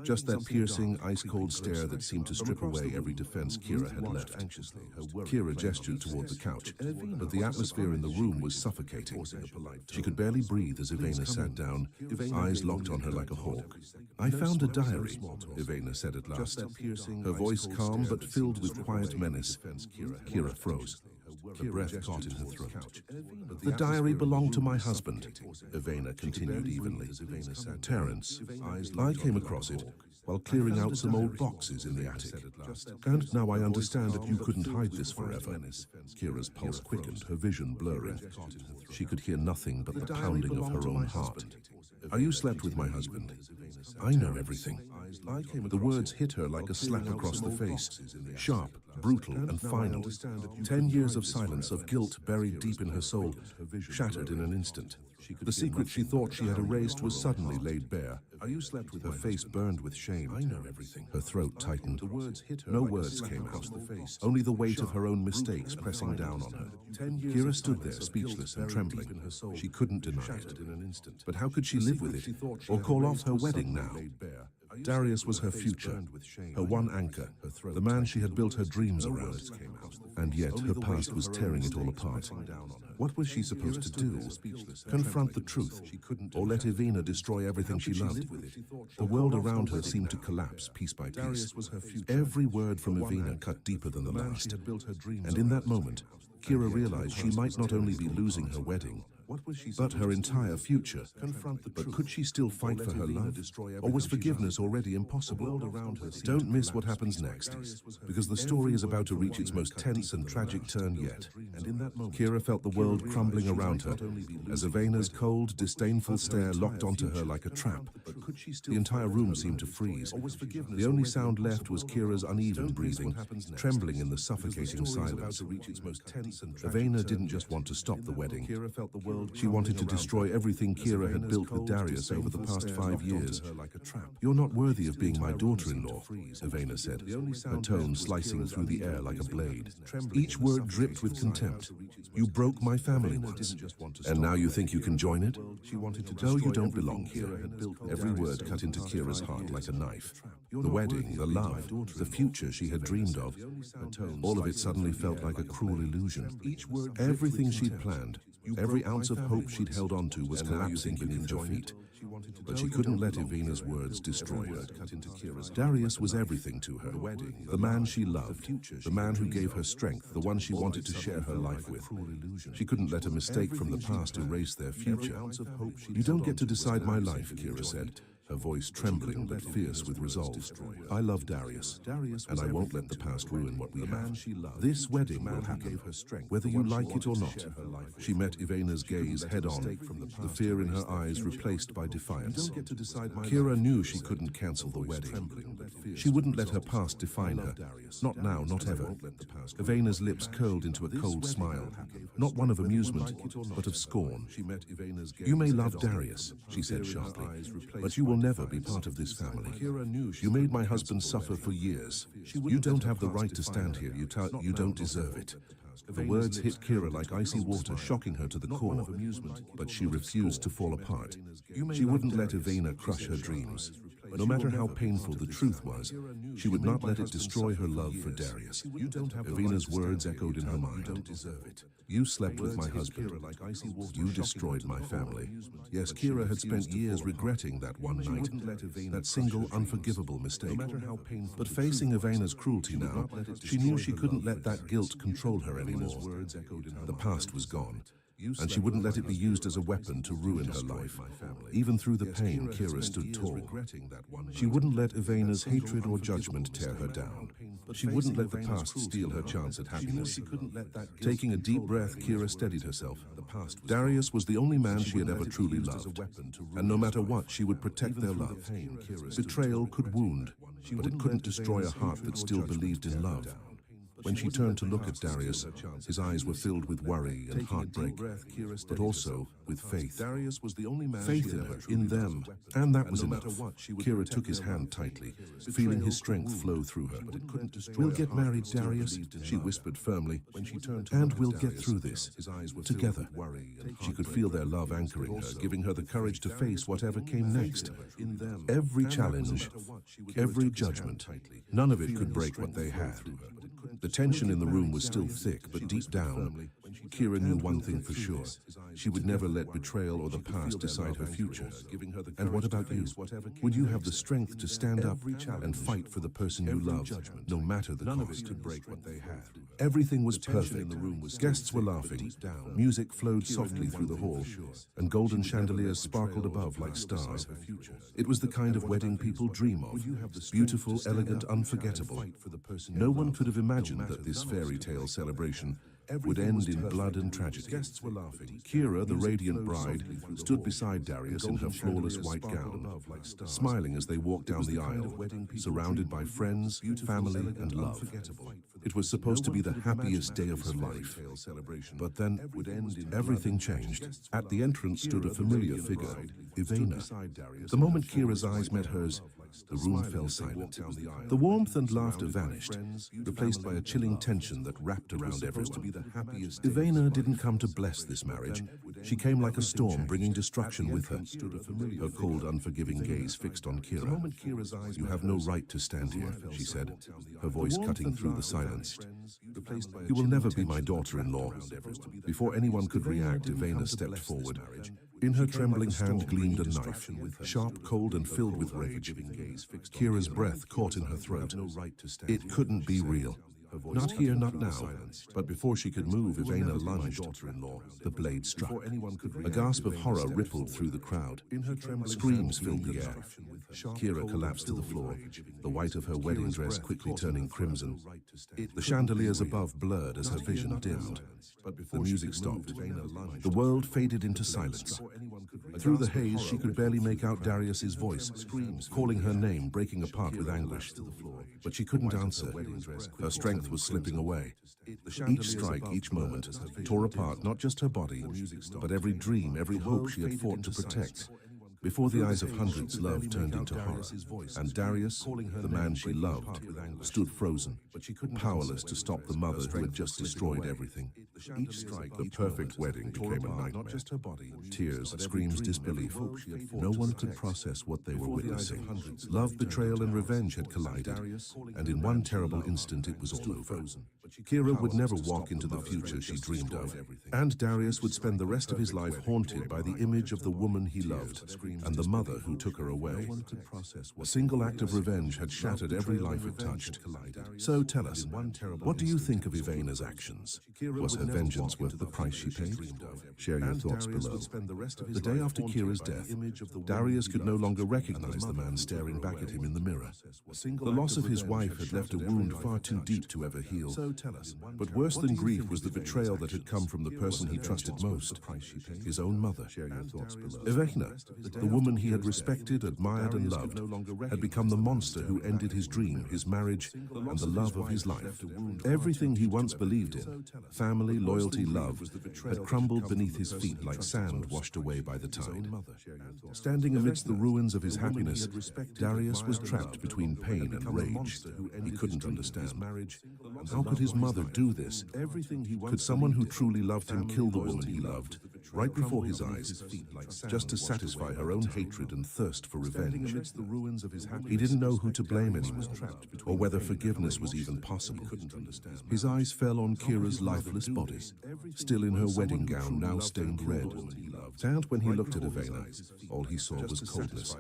Just that piercing, ice-cold stare that seemed to strip away every defense Kira had left. Kira gestured toward the couch, but the atmosphere in the room was suffocating. She could barely breathe as Ivana sat down, eyes locked on her like a hawk. "I found a diary," Ivana said at last, her voice calm but filled with quiet menace. Kira froze. The breath caught in her throat. "The diary belonged to my husband," Ivana continued evenly. "Terence. I came across it while clearing out some old boxes in the attic. And now I understand that you couldn't hide this forever." Kira's pulse quickened, her vision blurring. She could hear nothing but the pounding of her own heart. "You slept with my husband. I know everything." The words hit her like a slap across the face, sharp, brutal, and final. 10 years of silence, of guilt buried deep in her soul, shattered in an instant. The secret she thought she had erased was suddenly laid bare. Her face burned with shame. "I know everything." Her throat tightened. No words came out, only the weight of her own mistakes pressing down on her. Kira stood there, speechless and trembling. She couldn't deny it. But how could she live with it, or call off her wedding now? Darius was her future, her one anchor, the man she had built her dreams around. And yet her past was tearing it all apart. What was she supposed to do? Confront the truth, or let Ivana destroy everything she loved? The world around her seemed to collapse piece by piece. Every word from Ivana cut deeper than the last. And in that moment, Kira realized she might not only be losing her wedding, but her entire future. But could she still fight for her love? Or was forgiveness already impossible? Don't miss what happens next, because the story is about to reach its most tense and tragic turn yet. Kira felt the world crumbling around her, as Ivana's cold, disdainful stare locked onto her like a trap. The entire room seemed to freeze. The only sound left was Kira's uneven breathing, trembling in the suffocating silence. Ivana didn't just want to stop the wedding. She wanted to destroy everything Kira had built with Darius over the past 5 years. "You're not worthy of being my daughter-in-law," Ivana said, her tone slicing through the air like a blade. Each word dripped with contempt. "You broke my family once, and now you think you can join it? No, you don't belong here." Every word cut into Kira's heart like a knife. The wedding, the love, the future she had dreamed of, all of it suddenly felt like a cruel illusion. Everything she'd planned, every ounce of hope she'd held on to was collapsing beneath her feet. But she couldn't let Ivana's words destroy her. Darius was everything to her. The man she loved, the man who gave her strength, the one she wanted to share her life with. She couldn't let a mistake from the past erase their future. "You don't get to decide my life," Kira said, her voice trembling but fierce with resolve. "I love Darius, and I won't let the past ruin what we have. This wedding will happen, whether you like it or not." She met Ivana's gaze head-on, the fear in her eyes replaced by defiance. Kira knew she couldn't cancel the wedding. She wouldn't let her past define her. Not now, not ever. Ivana's lips curled into a cold smile, not one of amusement, but of scorn. "You may love Darius," she said sharply, "but you will never be part of this family. You made my husband suffer for years. You don't have the right to stand here. You don't deserve it." The words hit Kira like icy water, shocking her to the core, but she refused to fall apart. She wouldn't let Ivana crush her dreams. No matter how painful the truth was, she would not let it destroy her love for Darius. Ivana's words echoed in her mind. "You slept with my husband. You destroyed my family." Yes, Kira had spent years regretting that one night, that single unforgivable mistake. But facing Ivana's cruelty now, she knew she couldn't let that guilt control her anymore. The past was gone, and she wouldn't let it be used as a weapon to ruin her life. Even through the pain, Kira stood tall. She wouldn't let Ivaina's hatred or judgment tear her down. She wouldn't let the past steal her chance at happiness. Taking a deep breath, Kira steadied herself. Darius was the only man she had ever truly loved, and no matter what, she would protect their love. Betrayal could wound, but it couldn't destroy a heart that still believed in love. When she turned to look at Darius, his eyes were filled with worry and heartbreak, but also with faith. Faith in her, in them, and that was enough. Kira took his hand tightly, feeling his strength flow through her. "We'll get married, Darius," she whispered firmly, "and we'll get through this, together." She could feel their love anchoring her, giving her the courage to face whatever came next. Every challenge, every judgment, none of it could break what they had. The tension in the room was still thick, but deep down, Kira knew one thing for sure. She would never let betrayal or the past decide her future. And what about you? Would you have the strength to stand up and fight for the person you love, no matter the cost? Everything was perfect. Guests were laughing. Music flowed softly through the hall, and golden chandeliers sparkled above like stars. It was the kind of wedding people dream of. Beautiful, elegant, unforgettable. No one could have imagined that this fairy tale celebration would end in blood and tragedy. Guests were laughing. Kira, the radiant bride, stood beside Darius in her flawless white gown, smiling as they walked down the aisle, surrounded by friends, family, and love. It was supposed to be the happiest day of her life. But then, everything changed. At the entrance stood a familiar figure, Ivaina. The moment Kira's eyes met hers, the room fell silent. The warmth and laughter vanished, replaced by a chilling tension that wrapped around everyone. Ivaina didn't come to bless this marriage. She came like a storm, bringing destruction with her. Her cold, unforgiving gaze fixed on Kira. "You have no right to stand here," she said, her voice cutting through the silence. "You will never be my daughter-in-law." Before anyone could react, Ivaina stepped forward. In her trembling hand gleamed a knife, sharp, cold, and filled with rage. Kira's breath caught in her throat. It couldn't be real. Not here, not now. But before she could move, Ivaina lunged. The blade struck. A gasp of horror rippled through the crowd. Screams filled the air. Kira collapsed to the floor, the white of her wedding dress quickly turning crimson. The chandeliers above blurred as her vision dimmed. The music stopped. The world faded into silence. Through the haze, she could barely make out Darius's voice, calling her name, breaking apart with anguish. But she couldn't answer. Her strength was slipping away. Each strike, each moment, tore apart not just her body, but every dream, every hope she had fought to protect. Before the eyes of hundreds, love turned into horror, and Darius, the man she loved, stood frozen, powerless to stop the mother who had just destroyed everything. The perfect wedding became a nightmare. Tears, screams, disbelief. No one could process what they were witnessing. Love, betrayal, and revenge had collided, and in one terrible instant it was all over. Kira would never walk into the future she dreamed of, and Darius would spend the rest of his life haunted by the image of the woman he loved and the mother who took her away. A single act of revenge had shattered every life it touched. So tell us, what do you think of Ivaina's actions? Was her vengeance worth the price she paid? Share your thoughts below. The day after Kira's death, Darius could no longer recognize the man staring back at him in the mirror. The loss of his wife had left a wound far too deep to ever heal. But worse than grief was the betrayal that had come from the person he trusted most, his own mother. Ivaina, the woman he had respected, admired, and loved, had become the monster who ended his dream, his marriage, and the love of his life. Everything he once believed in, family, loyalty, love, had crumbled beneath his feet like sand washed away by the tide. Standing amidst the ruins of his happiness, Darius was trapped between pain and rage. He couldn't understand. How could his mother do this? Could someone who truly loved him kill the woman he loved, right before his eyes, just to satisfy her own hatred and thirst for revenge. He didn't know who to blame anymore, or whether forgiveness was even possible. His eyes fell on Kira's lifeless body, still in her wedding gown, now stained red. And when he looked at Ivana, all he saw was coldness.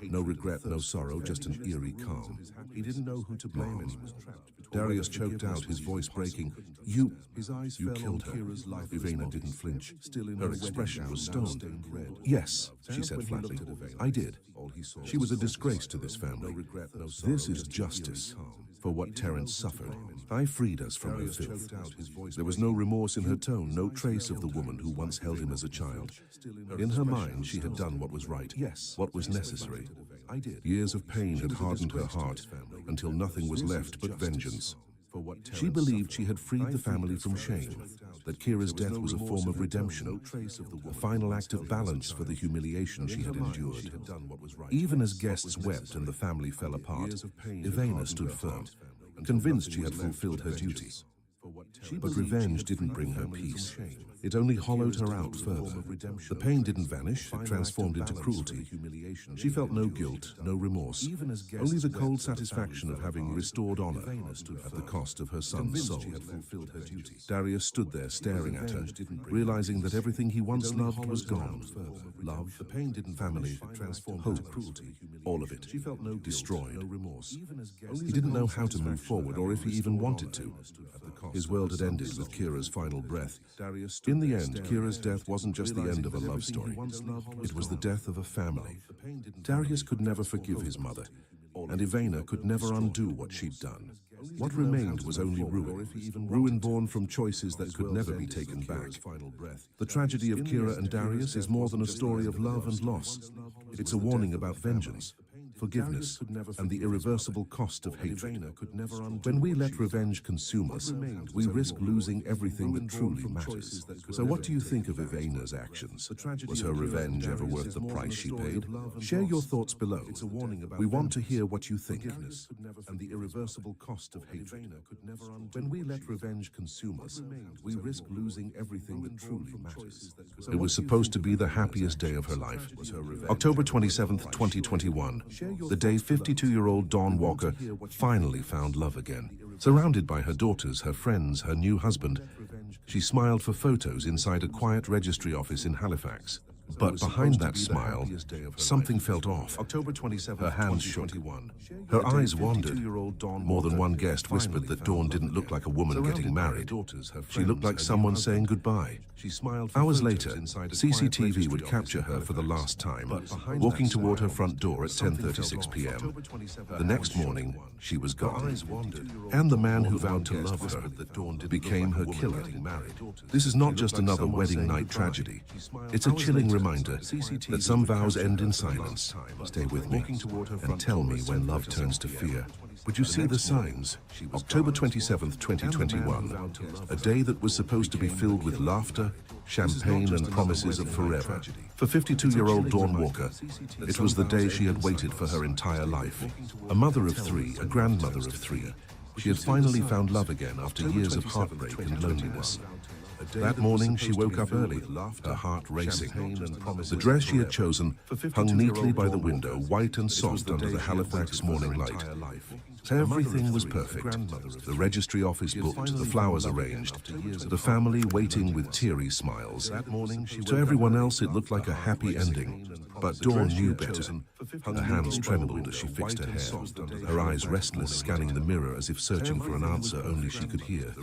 No regret, no sorrow, just an eerie calm. He didn't know who to blame anymore. Darius choked out, his voice breaking. You killed her. Ivana didn't flinch. Her expression was stone. Yes, she said flatly. I did. She was a disgrace to this family. This is justice for what Terence suffered. I freed us from her filth. There was no remorse in her tone, no trace of the woman who once held him as a child. In her mind, she had done what was right, what was necessary. Years of pain had hardened her heart until nothing was left but vengeance. She believed she had freed the family from shame, that Kira's death was a form of redemption, a final act of balance for the humiliation she had endured. Even as guests wept and the family fell apart, Ivana stood firm, convinced she had fulfilled her duty. But revenge didn't bring her peace. It only hollowed her out further. The pain didn't vanish, it transformed into cruelty. She felt no guilt, no remorse, only the cold satisfaction of having restored honor at the cost of her son's soul. Darius stood there staring at her, realizing that everything he once loved was gone. Love, family, hope, all of it, destroyed. He didn't know how to move forward or if he even wanted to. His world had ended with Kira's final breath. In the end, Kira's death wasn't just the end of a love story. It was the death of a family. Darius could never forgive his mother, and Ivana could never undo what she'd done. What remained was only ruin, ruin born from choices that could never be taken back. The tragedy of Kira and Darius is more than a story of love and loss. It's a warning about vengeance, forgiveness, and the irreversible cost of hatred. When we let revenge consume us, we risk losing everything that truly matters. So what do you think of Ivana's actions? Was her revenge ever worth the price she paid? Share your thoughts below. We want to hear what you think. And the irreversible cost of hatred. When we let revenge consume us, we risk losing everything that truly matters. It was supposed to be the happiest day of her life. October 27th, 2021. The day 52-year-old Dawn Walker finally found love again. Surrounded by her daughters, her friends, her new husband, she smiled for photos inside a quiet registry office in Halifax. But behind that smile, something felt off. Her hands shook. Her eyes wandered. More than one guest whispered that Dawn didn't look like a woman getting married. She looked like someone saying goodbye. Hours later, CCTV would capture her for the last time, walking toward her front door at 10:36 p.m. The next morning, she was gone. And the man who vowed to love her became her killer. This is not just another wedding night tragedy. It's a chilling reminder that some vows end in silence. Stay with me and tell me when love turns to fear. Would you see the signs? October 27th, 2021, a day that was supposed to be filled with laughter, champagne, and promises of forever. For 52-year-old Dawn Walker, it was the day she had waited for her entire life. A mother of three, a grandmother of three, she had finally found love again after years of heartbreak and loneliness. That morning, she woke up early, her heart racing. The dress she had chosen hung neatly by the window, white and soft under the Halifax morning light. Everything was perfect. The registry office booked, the flowers arranged, the family waiting with teary smiles. To everyone else, it looked like a happy ending. But Dawn knew better. Her hands trembled as she fixed her hair, her eyes restless, scanning the mirror as if searching for an answer only she could hear.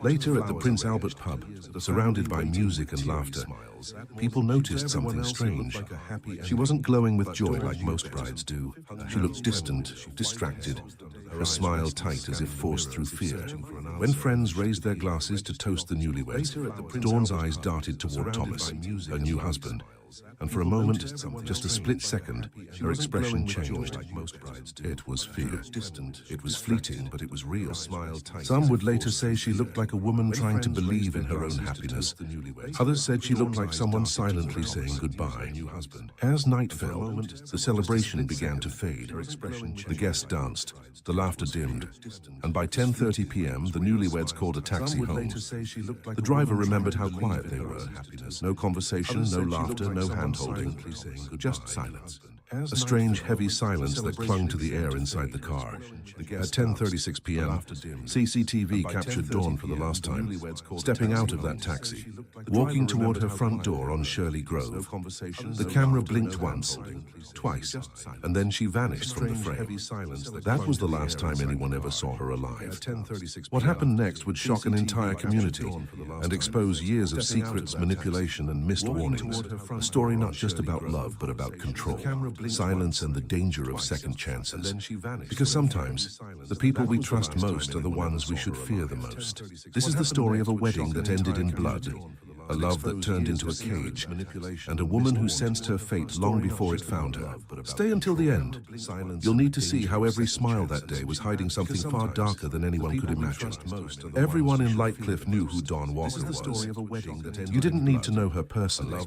Later at the Prince Albert pub, surrounded by music and laughter, people noticed something strange. She wasn't glowing with joy like most brides do. She looked distant, distracted, her smile tight as if forced through fear. When friends raised their glasses to toast the newlyweds, Dawn's eyes darted toward Thomas, her new husband. And for a moment, just a split second, her expression changed. It was fear. It was fleeting, but it was real. Some would later say she looked like a woman trying to believe in her own happiness. Others said she looked like someone silently saying goodbye. As night fell, the celebration began to fade. The guests danced, the laughter dimmed, and by 10:30 p.m., the newlyweds called a taxi home. The driver remembered how quiet they were. No conversation, no laughter, no hand-holding, just silence. A strange, heavy silence that clung to the air inside the car. At 10:36 p.m., CCTV captured Dawn for the last time, stepping out of that taxi, walking toward her front door on Shirley Grove. The camera blinked once, twice, and then she vanished from the frame. That was the last time anyone ever saw her alive. What happened next would shock an entire community and expose years of secrets, manipulation, and missed warnings. A story not just about love, but about control, silence, and the danger of second chances. Because sometimes, the people we trust most are the ones we should fear the most. This is the story of a wedding that ended in blood, a love that turned into a cage, and a woman who sensed her fate long before it found her. Stay until the end. You'll need to see how every smile that day was hiding something far darker than anyone could imagine. Everyone in Lightcliff knew who Dawn Walker was. You didn't need to know her personally.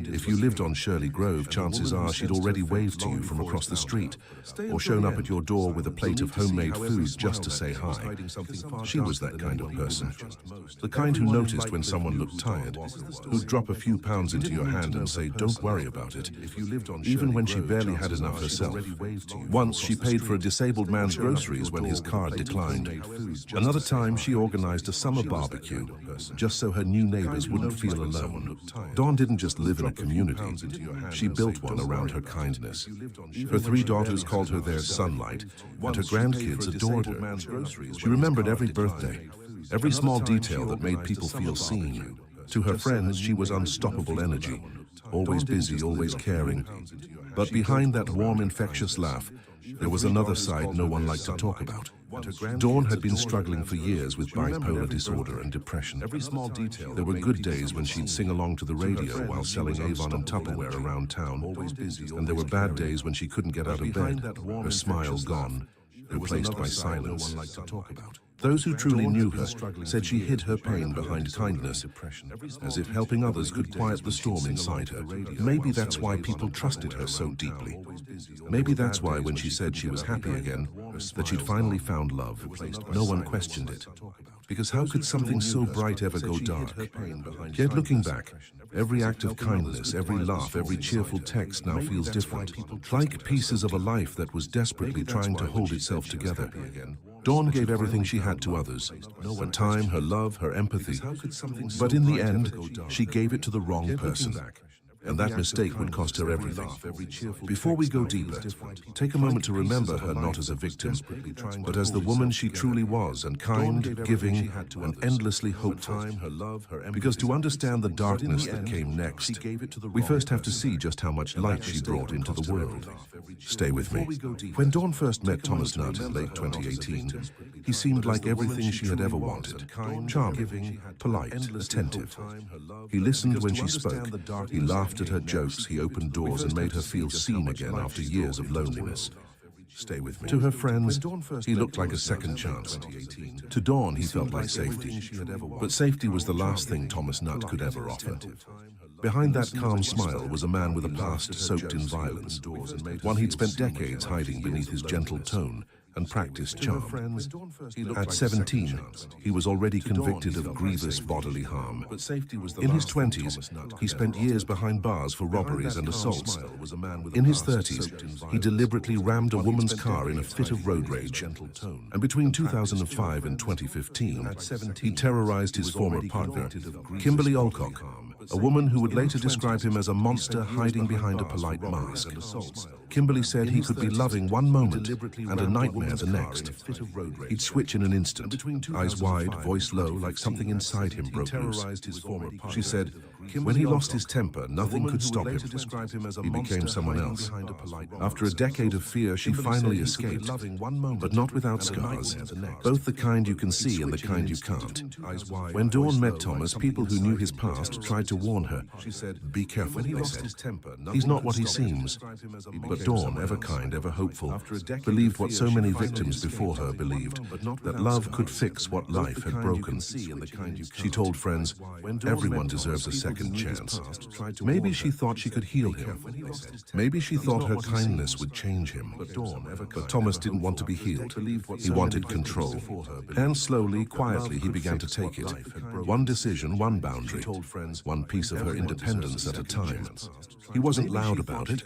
If you lived on Shirley Grove, chances are she'd already waved to you from across the street, or shown up at your door with a plate of homemade food just to say hi. She was that kind of person. The kind who noticed when someone looked tired, who'd drop a few pounds into your hand and say, "Don't worry about it," even when she barely had enough herself. Once she paid for a disabled man's groceries when his card declined. Another time she organized a summer barbecue, just so her new neighbors wouldn't feel alone. Dawn didn't just live in a community, she built one around her kindness. Her 3 daughters called her their sunlight, and her grandkids adored her. She remembered every birthday, every small detail that made people feel seen. To her friends, she was unstoppable energy, always busy, always caring. But behind that warm, infectious laugh, there was another side no one liked to talk about. Dawn had been struggling for years with bipolar disorder and depression. There were good days when she'd sing along to the radio while selling Avon and Tupperware around town, and there were bad days when she couldn't get out of bed, her smile gone, replaced by silence. Those who truly knew her said she hid her pain behind kindness, as if helping others could quiet the storm inside her. Maybe that's why people trusted her so deeply. Maybe that's why when she said she was happy again, that she'd finally found love, no one questioned it. Because how could something so bright ever go dark? Yet looking back, every act of kindness, every laugh, every cheerful text now feels different, like pieces of a life that was desperately trying to hold itself together. Dawn gave everything she had to others, her time, her love, her empathy. But in the end, she gave it to the wrong person. And that mistake would cost her everything. Before we go deeper, take a moment to remember her not as a victim, but as the woman she truly was, and kind, giving, and endlessly hopeful. Because to understand the darkness that came next, we first have to see just how much light she brought into the world. Stay with me. When Dawn first met Thomas Nutt in late 2018, he seemed like everything she had ever wanted. Charming, polite, attentive. He listened when she spoke. He laughed at her jokes. He opened doors and made her feel seen again after years of loneliness. Stay with me. To her friends, he looked like a second chance. To Dawn, he felt like safety. But safety was the last thing Thomas Nutt could ever offer. Behind that calm smile was a man with a past soaked in violence, one he'd spent decades hiding beneath his gentle tone and practiced charm. At 17, he was already convicted of grievous bodily harm. In his 20s, he spent years behind bars for robberies and assaults. In his 30s, he deliberately rammed a woman's car in a fit of road rage. And between 2005 and 2015, he terrorized his former partner, Kimberly Alcock, a woman who would later describe him as a monster hiding behind a polite mask. Kimberly said he could be loving one moment and a nightmare the next. He'd switch in an instant, eyes wide, voice low, like something inside him broke loose. She said, when he lost his temper, nothing could stop him. He became someone else. After a decade of fear, she finally escaped, but not without scars, both the kind you can see and the kind you can't. When Dawn met Thomas, people who knew his past tried to warn her. Be careful, they said. He's not what he seems. But Dawn, ever kind, ever hopeful, believed what so many victims before her believed, that love could fix what life had broken. She told friends, everyone deserves a second chance. Maybe she thought she could heal him. Maybe she thought her kindness would change him. But Thomas didn't want to be healed. He wanted control. And slowly, quietly, he began to take it. One decision, one boundary, one piece of her independence at a time. He wasn't loud about it.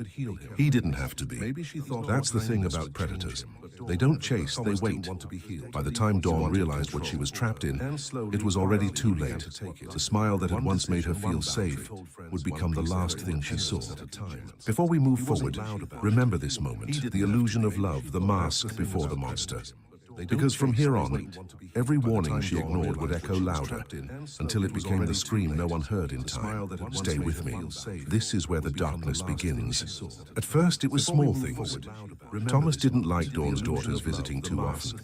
He didn't have to be. That's the thing about predators. They don't chase, they wait. By the time Dawn realized what she was trapped in, it was already too late. The smile that had once made her feel safe would become the last thing she saw. Before we move forward, remember this moment, the illusion of love, the mask before the monster. Because from here on, every warning she ignored would echo louder until it became the scream no one heard in time. Stay with me. This is where the darkness begins. At first, it was small things. Thomas didn't like Dawn's daughters visiting too often.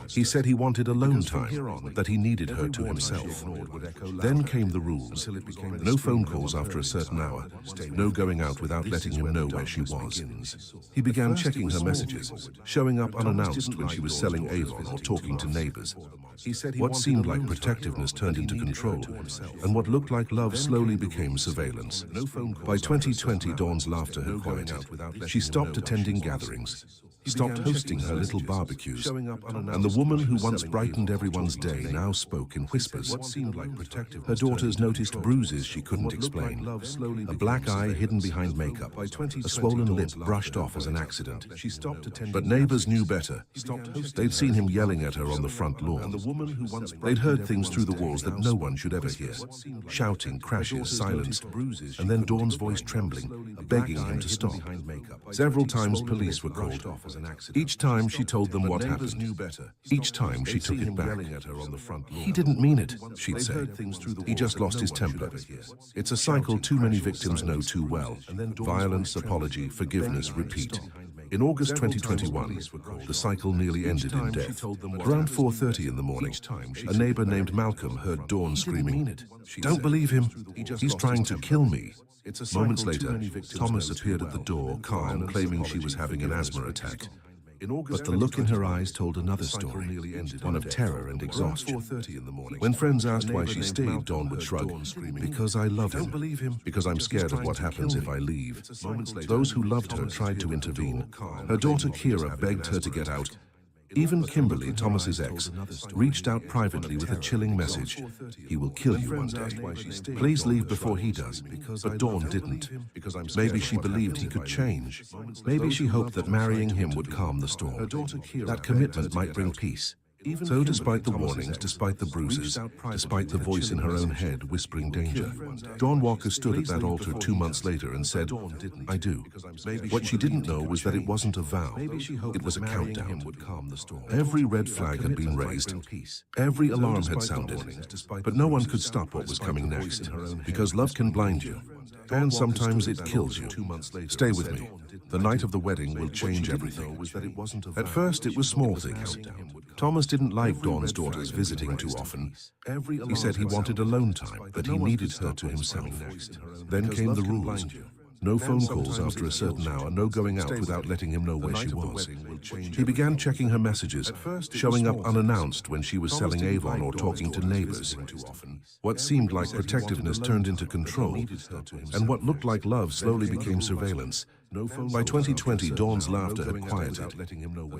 He said he wanted alone time, that he needed her to himself. Then came the rules. No phone calls after a certain hour. No going out without letting him know where she was. He began checking her messages, showing up unannounced when she was selling Avon or talking to neighbors. What seemed like protectiveness turned into control, and what looked like love slowly became surveillance. By 2020, Dawn's laughter had quieted. She stopped attending gatherings, stopped hosting her little barbecues, and the woman who once brightened everyone's day now spoke in whispers. Her daughters noticed bruises she couldn't explain, a black eye hidden behind makeup, a swollen lip brushed off as an accident. But neighbors knew better. They'd seen him yelling at her on the front lawn. They'd heard things through the walls that no one should ever hear. Shouting, crashes, silence, and then Dawn's voice trembling, begging him to stop. Several times police were called. Each time she told them what happened. Each time she took it back. He didn't mean it, she'd say. He just lost his temper. It's a cycle too many victims know too well. Violence, apology, forgiveness, repeat. In August 2021, the cycle nearly ended in death. Around 4:30 in the morning, a neighbor named Malcolm heard Dawn screaming, "Don't believe him, he's trying to kill me." Moments later, Thomas appeared at the door, calm, claiming she was having an asthma attack. But the look in her eyes told another story, one of terror and exhaustion. When friends asked why she stayed, Dawn would shrug, "Because I love him, because I'm scared of what happens if I leave." Those who loved her tried to intervene. Her daughter Kira begged her to get out. Even Kimberly, Thomas's ex, reached out privately with a chilling message. "He will kill you one day. Please leave before he does." But Dawn didn't. Maybe she believed he could change. Maybe she hoped that marrying him would calm the storm. That commitment might bring peace. So despite the warnings, despite the bruises, despite the voice in her own head whispering danger, Dawn Walker stood at that altar 2 months later and said, "I do." What she didn't know was that it wasn't a vow, it was a countdown. Every red flag had been raised, every alarm had sounded, but no one could stop what was coming next, because love can blind you, and sometimes it kills you. Stay with me. The night of the wedding will change everything. At first, it was small things. Thomas didn't like Dawn's daughters visiting too often. He said he wanted alone time, that he needed her to himself. Then came the rules. No phone calls after a certain hour, no going out without letting him know where she was. He began checking her messages, showing up unannounced when she was selling Avon or talking to neighbors. What seemed like protectiveness turned into control, and what looked like love slowly became surveillance. By 2020, Dawn's laughter had quieted.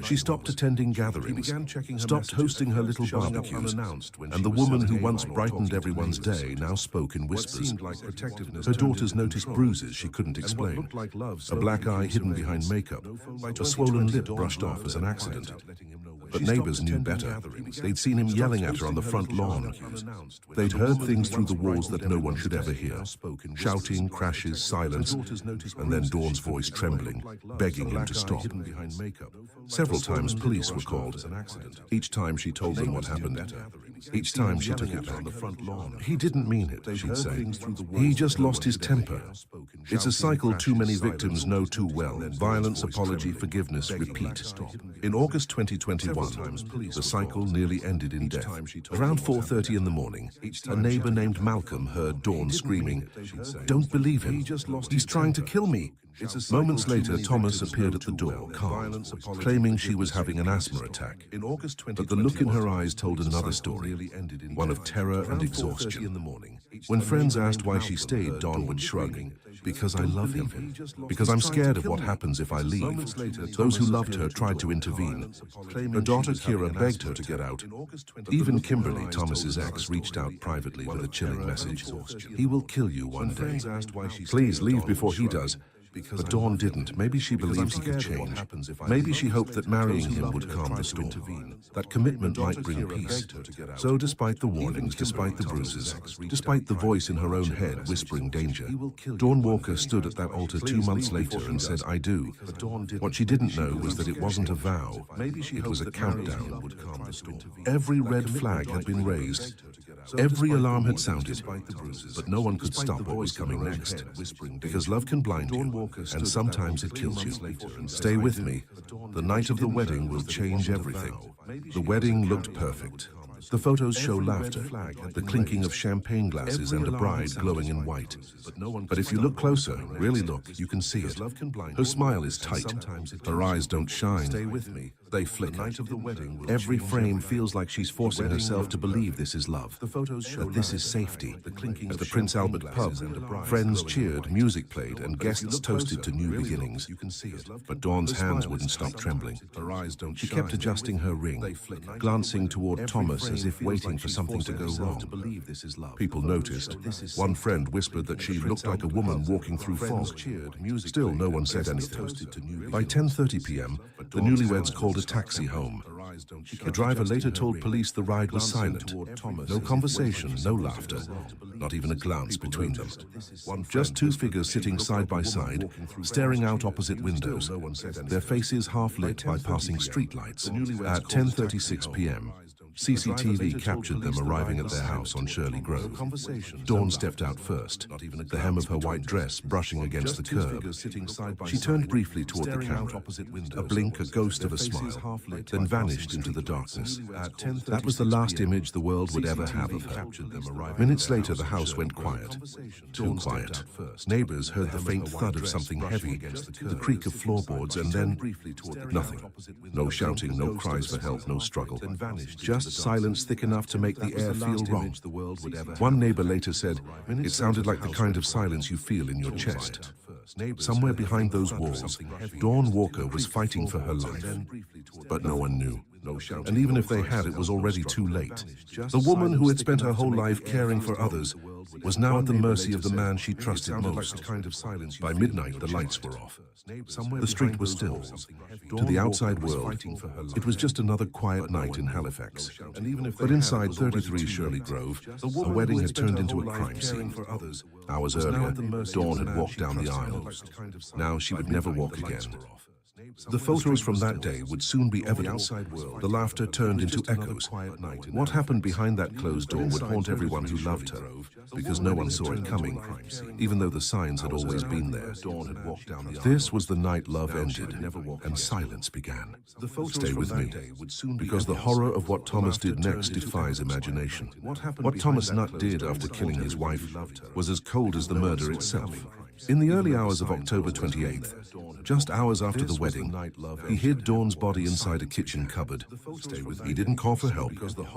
She stopped attending gatherings, stopped hosting her little barbecues, and the woman who once brightened everyone's day now spoke in whispers. Her daughters noticed bruises she couldn't explain, a black eye hidden behind makeup, a swollen lip brushed off as an accident. But neighbors knew better. They'd seen him yelling at her on the front lawn. They'd heard things through the walls that no one should ever hear. Shouting, crashes, silence, and then Dawn's voice trembling, begging him to stop. Several times police were called. Each time she told them what happened. Each time she took it back. He didn't mean it, she'd say. He just lost his temper. It's a cycle too many victims know too well. Violence, apology, forgiveness, repeat. In August 2021, the cycle nearly ended in death. Around 4:30 in the morning, a neighbor named Malcolm heard Dawn screaming, "Don't believe him. He's trying to kill me." Moments later, Thomas appeared at the door, calm, claiming she was having an asthma attack. But the look in her eyes told another story, one of terror and exhaustion. When friends asked why she stayed, Dawn would shrug, "Because I love him. Because I'm scared of what happens if I leave." Those who loved her tried to intervene. Her daughter Kira begged her to get out. Even Kimberly, Thomas's ex, reached out privately with a chilling message. "He will kill you one day. Please leave before he does." But Dawn didn't. Maybe she believed he could change. Maybe she hoped that marrying him would calm the storm. That commitment might bring peace. So despite the warnings, despite the bruises, despite the voice in her own head whispering danger, Dawn Walker stood at that altar 2 months later and said, "I do." What she didn't know was that it wasn't a vow. It was a countdown. Every red flag had been raised. Every alarm had sounded, but no one could stop what was coming next. Because love can blind you, and sometimes it kills you. Stay with me. The night of the wedding will change everything. The wedding looked perfect. The photos show laughter, the clinking of champagne glasses and a bride glowing in white. But if you look closer, really look, you can see it. Her smile is tight. Her eyes don't shine. They flicker. Every frame feels like she's forcing herself to believe this is love, that this is safety. At the Prince Albert pub, friends cheered, music played, and guests toasted to new beginnings. But Dawn's hands wouldn't stop trembling. She kept adjusting her ring, glancing toward Thomas as if waiting for something to go wrong. People noticed. One friend whispered that she looked like a woman walking through fog. Still, no one said anything. By 10:30 p.m., the newlyweds called a taxi home. The driver later told police the ride was silent. No conversation, no laughter, not even a glance between them. Just two figures sitting side by side, staring out opposite windows, their faces half lit by passing streetlights. At 10:36 p.m., CCTV captured them arriving at their house on Shirley Grove. Dawn stepped out first, the hem of her white dress brushing against the curb. She turned briefly toward the camera, a blink, a ghost of a smile, then vanished into the darkness. That was the last image the world would ever have of her. Minutes later, the house went quiet. Too quiet. Neighbors heard the faint thud of something heavy, the creak of floorboards, and then nothing. No shouting, no cries for help, no struggle. Just silence thick enough to make the air feel wrong. One neighbor later said, "It sounded like the kind of silence you feel in your chest." Somewhere behind those walls, Dawn Walker was fighting for her life. But no one knew. And even if they had, it was already too late. The woman who had spent her whole life caring for others was now at the mercy of the man she trusted most. By midnight, the lights were off. The street was still. To the outside world, it was just another quiet night in Halifax. But inside 33 Shirley Grove, a wedding had turned into a crime scene. Hours earlier, Dawn had walked down the aisle. Now she would never walk again. The photos from that day would soon be evidence. The laughter turned into echoes. What happened behind that closed door would haunt everyone who loved her, because no one saw it coming, even though the signs had always been there. This was the night love ended, and silence began. Stay with me, because the horror of what Thomas did next defies imagination. What Thomas Nutt did after killing his wife was as cold as the murder itself. In the early hours of October 28th, just hours after the wedding, he hid Dawn's body inside a kitchen cupboard. He didn't call for help.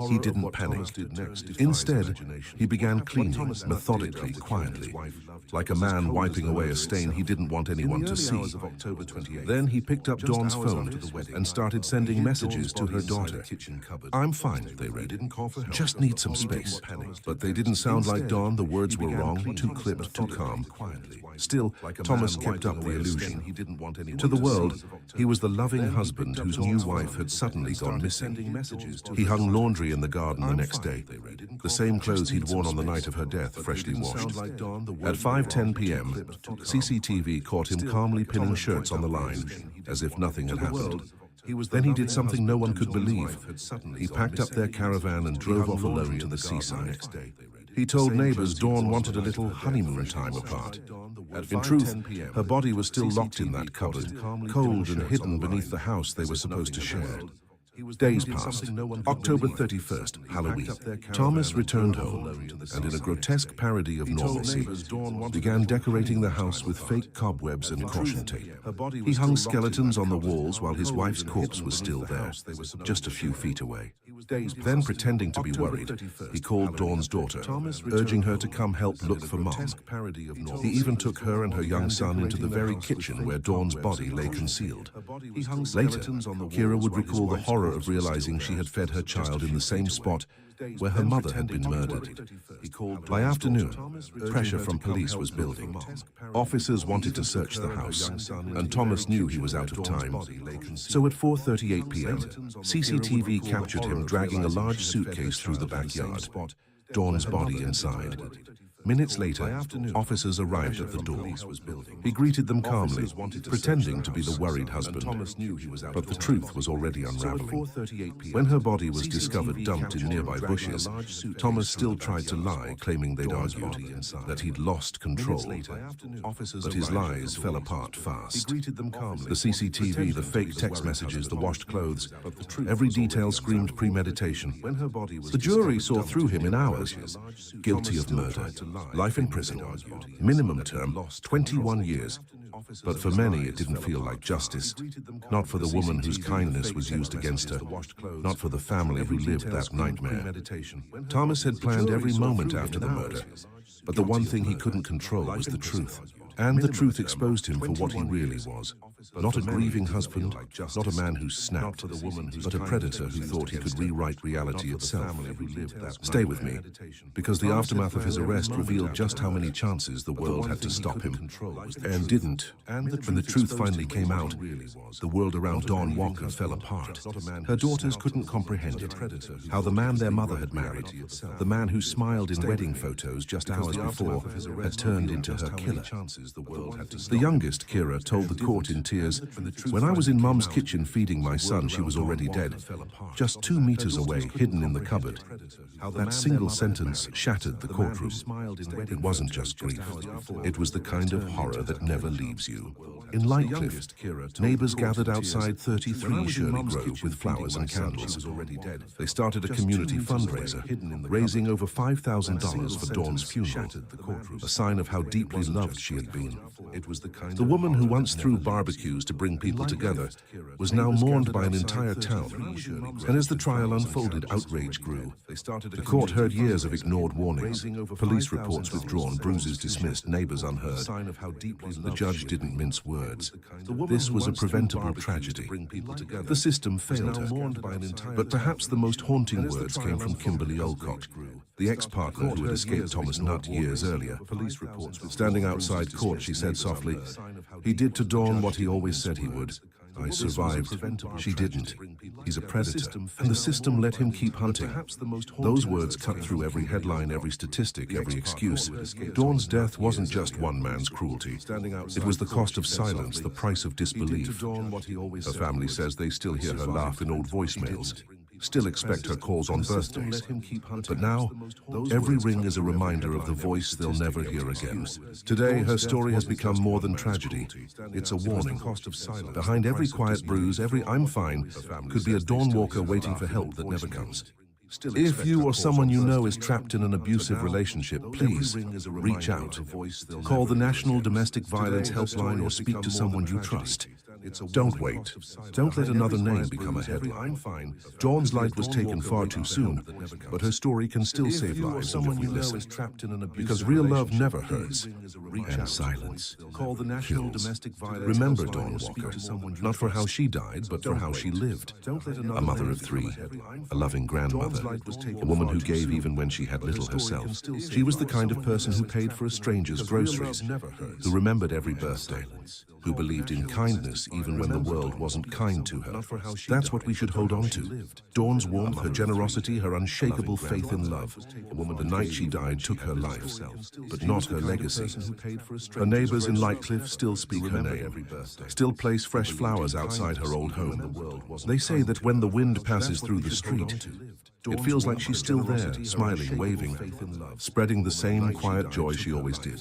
He didn't panic. Instead, he began cleaning, methodically, quietly, like a man wiping away a stain he didn't want anyone to see. Then he picked up Dawn's phone and started sending messages to her daughter. "I'm fine," they read. "Just need some space." But they didn't sound like Dawn. The words were wrong, too clipped, too calm. Still, Thomas kept up the illusion. To the world, he was the loving husband whose new wife had suddenly gone missing. He hung laundry in the garden the next day, the same clothes he'd worn on the night of her death, freshly washed. At 5:10 p.m., CCTV caught him calmly pinning shirts on the line, as if nothing had happened. Then he did something no one could believe. He packed up their caravan and drove off alone to the seaside. He told neighbors Dawn wanted a little honeymoon time apart. In truth, her body was still locked in that cupboard, cold and hidden beneath the house they were supposed to share. Days passed. October 31st, Halloween. Thomas returned home and, in a grotesque parody of normalcy, began decorating the house with fake cobwebs and caution tape. He hung skeletons on the walls while his wife's corpse was still there, just a few feet away. Then, pretending to be worried, he called Dawn's daughter, urging her to come help look for Mom. He even took her and her young son into the very kitchen where Dawn's body lay concealed. Later, Kira would recall the horror of realizing she had fed her child in the same spot where her mother had been murdered. By afternoon, pressure from police was building. Officers wanted to search the house, and Thomas knew he was out of time. So at 4:38 p.m., CCTV captured him dragging a large suitcase through the backyard, Dawn's body inside. Minutes later, officers arrived at the door. He greeted them calmly, pretending to be the worried husband. But the truth was already unraveling. When her body was discovered dumped in nearby bushes, Thomas still tried to lie, claiming they'd argued, that he'd lost control. But his lies fell apart fast. The CCTV, the fake text messages, the washed clothes, every detail screamed premeditation. The jury saw through him in hours, guilty of murder. Life in prison, minimum term, 21 years. But for many, it didn't feel like justice. Not for the woman whose kindness was used against her. Not for the family who lived that nightmare. Thomas had planned every moment after the murder. But the one thing he couldn't control was the truth. And the truth exposed him for what he really was. Not a grieving husband, not a man who snapped, but a predator who thought he could rewrite reality itself. Stay with me, because the aftermath of his arrest revealed just how many chances the world had to stop him, and didn't. When the truth finally came out, the world around Dawn Walker fell apart. Her daughters couldn't comprehend it, how the man their mother had married, the man who smiled in wedding photos just hours before, had turned into her killer. The youngest, Kira, told the court in tears, "When I was in Mum's kitchen feeding my son, she was already dead, just 2 meters away, hidden in the cupboard." That single sentence shattered the courtroom. It wasn't just grief. It was the kind of horror that never leaves you. In Lightcliff, neighbors gathered outside 33 Shirley Grove with flowers and candles. They started a community fundraiser, raising over $5,000 for Dawn's funeral, a sign of how deeply loved she had been. The woman who once threw barbecues to bring people together was now mourned by an entire town. And as the trial unfolded, outrage grew. The court heard years of ignored warnings, police reports withdrawn, bruises dismissed, neighbors unheard. The judge didn't mince words. This was a preventable tragedy. The system failed her. But perhaps the most haunting words came from Kimberly Olcott, the ex-partner who had escaped Thomas Nutt years earlier. Standing outside court, she said softly, "He did to Dawn what he always said he would. I survived. She didn't. He's a predator, and the system let him keep hunting." Those words cut through every headline, every statistic, every excuse. Dawn's death wasn't just one man's cruelty. It was the cost of silence, the price of disbelief. Her family says they still hear her laugh in old voicemails, still expect her calls on birthdays. But now, every ring is a reminder of the voice they'll never hear again. Today, her story has become more than tragedy. It's a warning. Behind every quiet bruise, every "I'm fine" could be a Dawn Walker waiting for help that never comes. If you or someone you know is trapped in an abusive relationship, please reach out. Call the National Domestic Violence Helpline or speak to someone you trust. Don't wait. Don't let another name become a headline. Dawn's life was taken far too soon, but her story can still save lives if we listen. Because real love never hurts. And silence kills. Remember Dawn Walker, not for how she died, but for how she lived. A mother of three, a loving grandmother, a woman who gave even when she had little herself. She was the kind of person who paid for a stranger's groceries, who remembered every birthday, who believed in kindness even when the world wasn't kind to her. That's what we should hold on to. Dawn's warmth, her generosity, her unshakable faith in love. The night she died took her life, but not her legacy. Her neighbors in Lightcliff still speak her name, still place fresh flowers outside her old home. They say that when the wind passes through the street, it feels like she's still there, smiling, waving, spreading the same quiet joy she always did.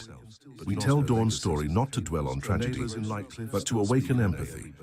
We tell Dawn's story not to dwell on tragedy, but to awaken empathy.